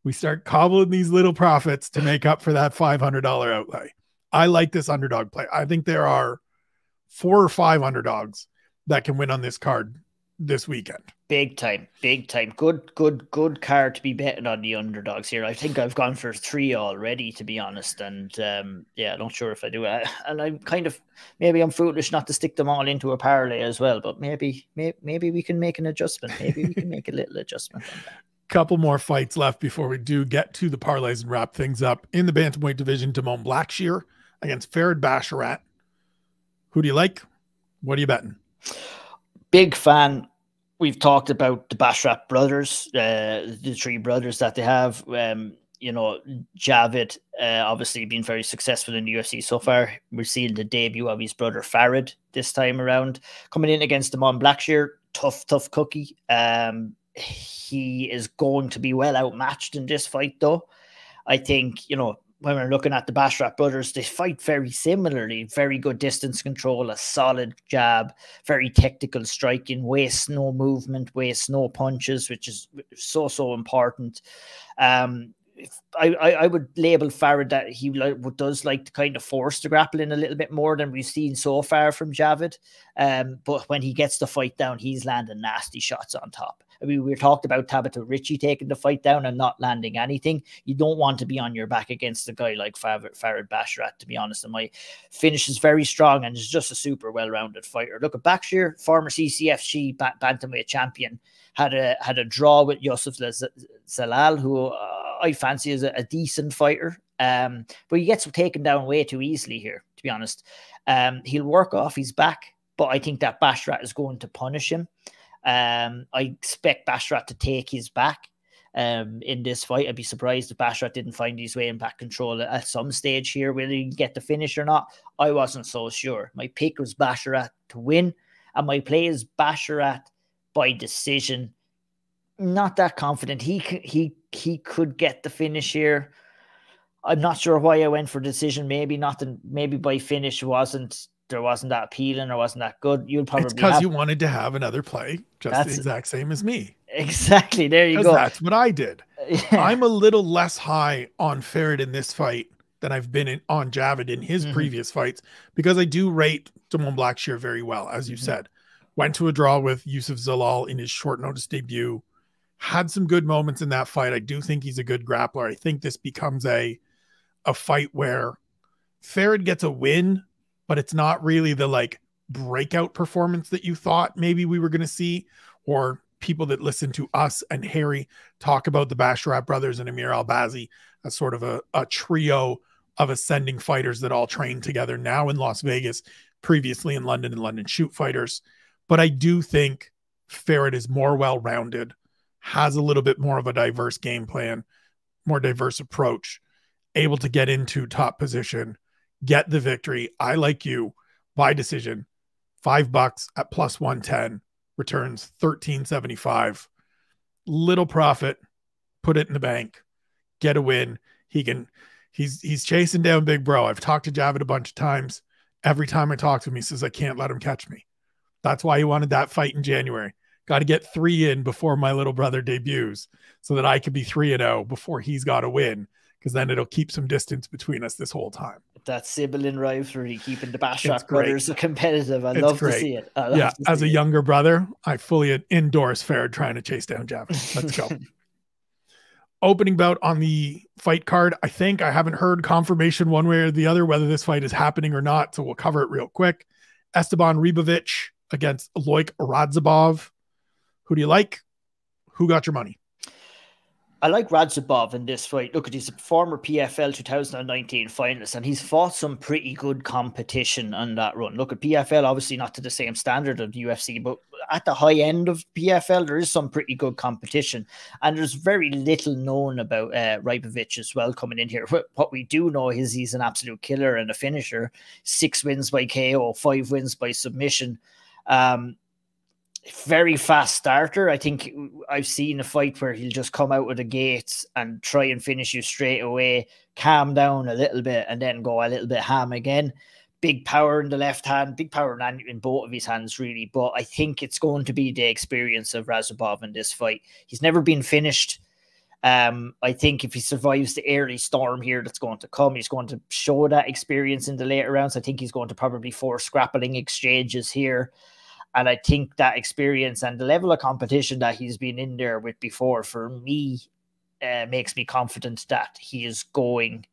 We start cobbling these little profits to make up for that $500 outlay. I like this underdog play. I think there are 4 or 5 underdogs that can win on this card this weekend. Big time, big time. Good card to be betting on the underdogs here. I think I've gone for 3 already, to be honest. And yeah, I'm not sure if I do it. And I'm kind of, maybe I'm foolish not to stick them all into a parlay as well. But maybe we can make an adjustment. Maybe we can make a little adjustment on that. Couple more fights left before we do get to the parlays and wrap things up. In the bantamweight division, Damone Blackshear against Farid Basharat. Who do you like? What are you betting? Big fan. We've talked about the Basharat brothers, the 3 brothers that they have. You know, Javid obviously been very successful in the UFC so far. We're seeing the debut of his brother Farid this time around. Coming in against Damone Blackshear, tough cookie. He is going to be well outmatched in this fight, though. I think, you know, when we're looking at the Basharat brothers, they fight very similarly. Very good distance control, a solid jab, very technical striking, waste no movement, waste no punches, which is so important. I would label Farid that he does like to kind of force the grappling a little bit more than we've seen so far from Javid. But when he gets the fight down, he's landing nasty shots on top. I mean, we talked about Tabitha Ritchie taking the fight down and not landing anything. You don't want to be on your back against a guy like Farid Basharat, to be honest. And my finish is very strong and is just a super well-rounded fighter. Look at Blackshear, former CCFG bantamweight champion, had a draw with Yusuf Zalal, who I fancy as a decent fighter. But he gets taken down way too easily here, to be honest. He'll work off his back, but I think that Basharat is going to punish him. I expect Basharat to take his back in this fight. I'd be surprised if Basharat didn't find his way in back control at some stage here. Whether he can get the finish or not, I wasn't so sure. My pick was Basharat to win, and my play is Basharat by decision. Not that confident. He could get the finish here. I'm not sure why I went for decision. Maybe by finish there wasn't that appealing or wasn't that good. You'll probably, it's because you wanted to have another play, the exact same as me. Exactly. There you go. That's what I did. Yeah. I'm a little less high on Farid in this fight than I've been on Javid in his previous fights, because I do rate Damone Blackshear very well, as you said. Went to a draw with Yusuf Zalal in his short notice debut. Had some good moments in that fight. I do think he's a good grappler. I think this becomes a fight where Farid gets a win, but it's not really the like breakout performance that you thought maybe we were going to see, or people that listen to us and Harry talk about the Basharat brothers and Amir Albazi as sort of a trio of ascending fighters that all train together now in Las Vegas, previously in London and London Shoot Fighters. But I do think Farid is more well-rounded, has a little bit more of a diverse game plan, more diverse approach, able to get into top position, get the victory. I like you by decision. $5 at plus 110 returns 13.75. Little profit, put it in the bank, get a win. He's chasing down Big Bro. I've talked to Javid a bunch of times. Every time I talk to him, he says, I can't let him catch me. That's why he wanted that fight in January. Got to get 3 in before my little brother debuts so that I could be 3-0 before he's got to win, because then it'll keep some distance between us this whole time. That sibling rivalry, keeping the Basharat brothers competitive. I love to see it. As a younger brother, I fully endorse Farid trying to chase down Javid. Let's go. Opening bout on the fight card. I think I haven't heard confirmation one way or the other whether this fight is happening or not, so we'll cover it real quick. Esteban Ribovic against Loik Radzhabov. Who do you like? Who got your money? I like Radzhabov in this fight. Look, he's a former PFL 2019 finalist, and he's fought some pretty good competition on that run. Look, at PFL, obviously not to the same standard of the UFC, but at the high end of PFL, there is some pretty good competition. And there's very little known about Ribovic as well coming in here. What we do know is he's an absolute killer and a finisher. 6 wins by KO, 5 wins by submission. very fast starter. I think I've seen a fight where he'll just come out of the gates and try and finish you straight away, calm down a little bit, and then go a little bit ham again. Big power in the left hand, big power in both of his hands, really. But I think it's going to be the experience of Razubov in this fight. He's never been finished. I think if he survives the early storm here that's going to come, he's going to show that experience in the later rounds. I think he's going to probably force grappling exchanges here. And I think that experience and the level of competition that he's been in there with before, for me, makes me confident that he is going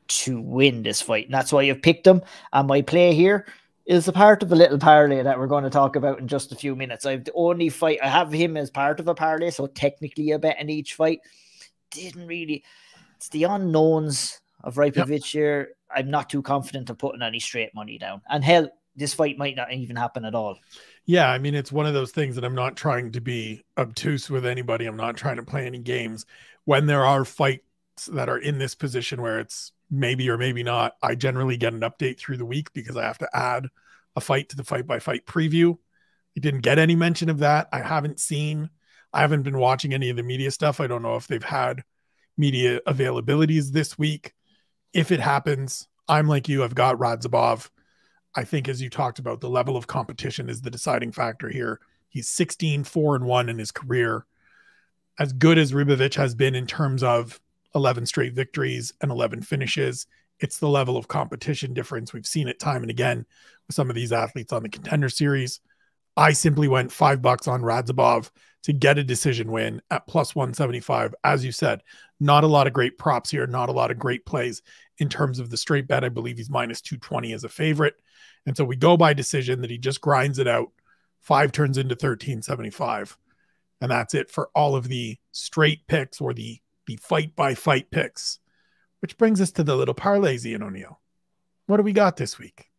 to win this fight. And that's why I've picked him. And my play here is a part of a little parlay that we're going to talk about in just a few minutes. I've the only fight, I have him as part of a parlay, so technically a bet in each fight. Didn't really, it's the unknowns of Ripovich here. I'm not too confident of putting any straight money down. And hell, this fight might not even happen at all. Yeah, I mean, it's one of those things that I'm not trying to be obtuse with anybody. I'm not trying to play any games. When there are fights that are in this position where it's maybe or maybe not, I generally get an update through the week because I have to add a fight to the fight-by-fight preview. I didn't get any mention of that. I haven't been watching any of the media stuff. I don't know if they've had media availabilities this week. If it happens, I'm like you. I've got Radzhabov. I think, as you talked about, the level of competition is the deciding factor here. He's 16-4-1 in his career. As good as Ribovic has been in terms of 11 straight victories and 11 finishes, it's the level of competition difference. We've seen it time and again with some of these athletes on the Contender Series. I simply went $5 on Radzhabov to get a decision win at plus 175. As you said, not a lot of great props here, not a lot of great plays in terms of the straight bet. I believe he's minus 220 as a favorite. And so we go by decision that he just grinds it out. 5 turns into 1375. And that's it for all of the straight picks or the fight-by-fight picks. Which brings us to the little parlays, Ian O'Neill. What do we got this week?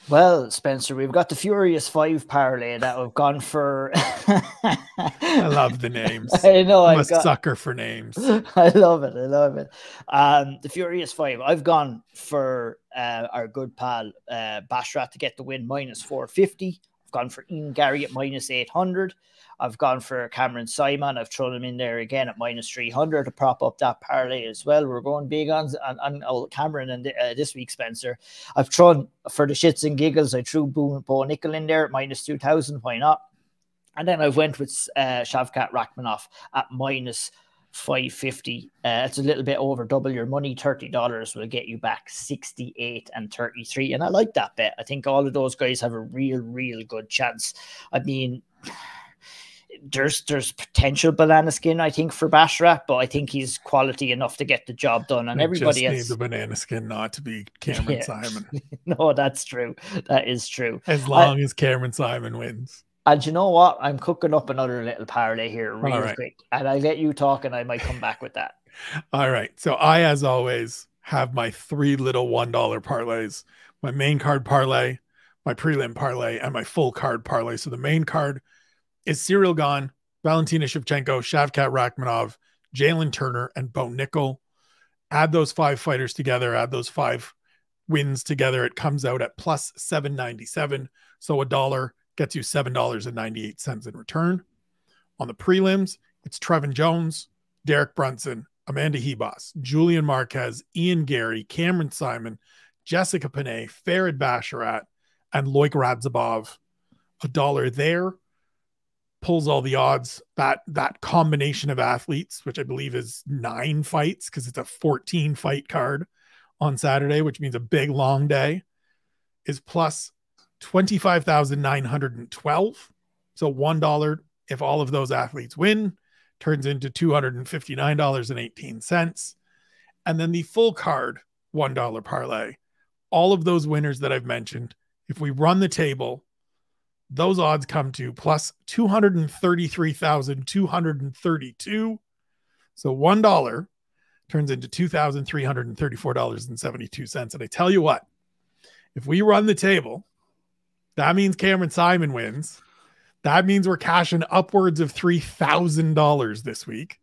Well, Spencer, we've got the Furious 5 parlay that we've gone for. I love the names. I know. I'm a sucker for names. I love it. I love it. The Furious 5. I've gone for our good pal Bashrat to get the win, minus 450. I've gone for Ian Gary at minus 800. I've gone for Cameron Simon. I've thrown him in there again at minus 300 to prop up that parlay as well. We're going big on Cameron and this week, Spencer. I've thrown for the shits and giggles. I threw Bo Nickel in there at minus 2,000. Why not? And then I went with Shavkat Rakhmonov at minus 550. It's a little bit over double your money. $30 will get you back 68 and 33. And I like that bet. I think all of those guys have a real good chance. I mean, there's potential banana skin, I think, for Bashrat, but I think he's quality enough to get the job done. And everybody else needs a banana skin not to be Cameron Simon. No, that's true. That is true. As long as Cameron Simon wins. And you know what? I'm cooking up another little parlay here real quick. And I'll let you talk and I might come back with that. All right. So I, as always, have my 3 little $1 parlays. My main card parlay, my prelim parlay, and my full card parlay. So the main card is Cyril Gane, Valentina Shevchenko, Shavkat Rakhmonov, Jalen Turner, and Bo Nickel. Add those 5 fighters together, add those 5 wins together. It comes out at plus 797. So $1 gets you $7.98 in return. On the prelims, it's Trevin Jones, Derek Brunson, Amanda Hebos, Julian Marquez, Ian Gary, Cameron Simon, Jessica Panay, Farid Basharat, and Loic Radzhabov. $1 there pulls all the odds. That combination of athletes, which I believe is 9 fights because it's a 14 fight card on Saturday, which means a big long day, is plus 25,912. So $1 if all of those athletes win turns into $259.18. And then the full card $1 parlay, all of those winners that I've mentioned, if we run the table, those odds come to plus 233,232. So $1 turns into $2,334.72. And I tell you what, if we run the table, that means Cameron Simon wins. That means we're cashing upwards of $3,000 this week.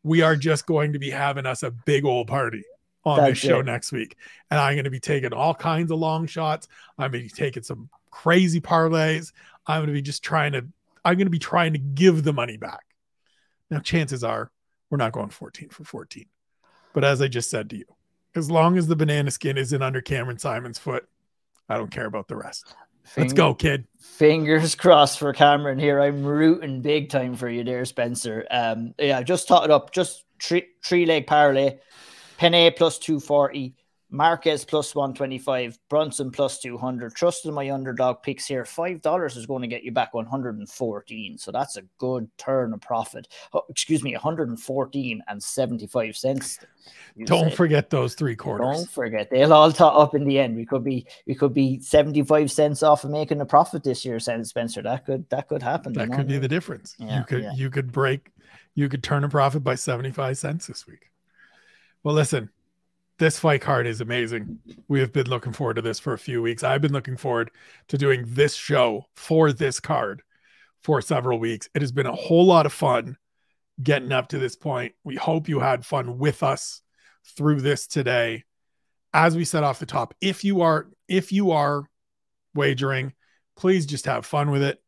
We are just going to be having us a big old party on this show next week. And I'm going to be taking all kinds of long shots. I'm going to be taking some crazy parlays. I'm going to be trying to give the money back. Now, chances are we're not going 14 for 14. But as I just said to you, as long as the banana skin isn't under Cameron Simon's foot, I don't care about the rest. Let's go, kid. Fingers crossed for Cameron here. I'm rooting big time for you there, Spencer. Yeah, just tot it up. Just three leg parlay. Penne plus 240. Marquez plus 125. Brunson plus 200. Trusting my underdog picks here. $5 is going to get you back 114. So that's a good turn of profit. Oh, excuse me, 114 and 75 cents. Don't forget those 3 quarters. Don't forget. They'll all tot up in the end. We could be 75 cents off of making a profit this year, Spencer. That could happen. That could be the difference. Yeah, you could turn a profit by 75 cents this week. Well, listen, this fight card is amazing. We have been looking forward to this for a few weeks. I've been looking forward to doing this show for this card for several weeks. It has been a whole lot of fun getting up to this point. We hope you had fun with us through this today. As we said off the top, if you are wagering, please just have fun with it.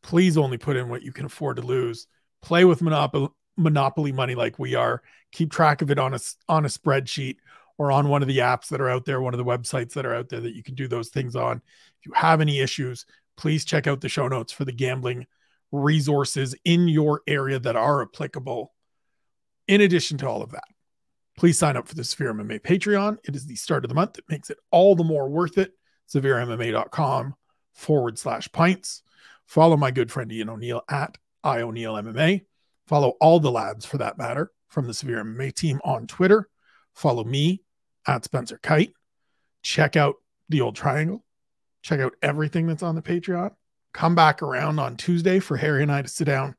Please only put in what you can afford to lose. Play with Monopoly money like we are. Keep track of it on a spreadsheet or on one of the apps that are out there, one of the websites that are out there that you can do those things on. If you have any issues, please check out the show notes for the gambling resources in your area that are applicable. In addition to all of that, please sign up for the SevereMMA Patreon. It is the start of the month. It makes it all the more worth it. SevereMMA.com/pints. Follow my good friend Ian O'Neill at IO'NeillMMA. Follow all the lads, for that matter, from the SevereMMA team on Twitter. Follow me at Spencer Kyte. Check out the old triangle. Check out everything that's on the Patreon. Come back around on Tuesday for Harry and I to sit down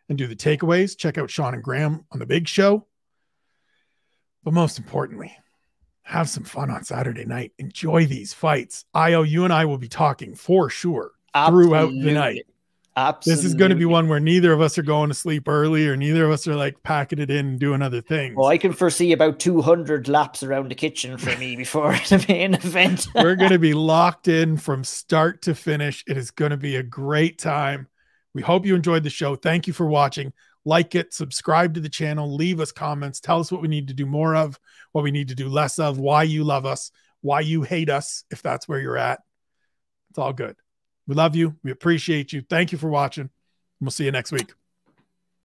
and do the takeaways. Check out Sean and Graham on the big show. But most importantly, have some fun on Saturday night. Enjoy these fights. Io, you and I will be talking for sure throughout the night. Absolutely. This is going to be one where neither of us are going to sleep early or neither of us are like packing it in and doing other things. Well, I can foresee about 200 laps around the kitchen for me before the main event. We're going to be locked in from start to finish. It is going to be a great time. We hope you enjoyed the show. Thank you for watching. Like it, subscribe to the channel, leave us comments, tell us what we need to do more of, what we need to do less of, why you love us, why you hate us, if that's where you're at. It's all good. We love you. We appreciate you. Thank you for watching. We'll see you next week.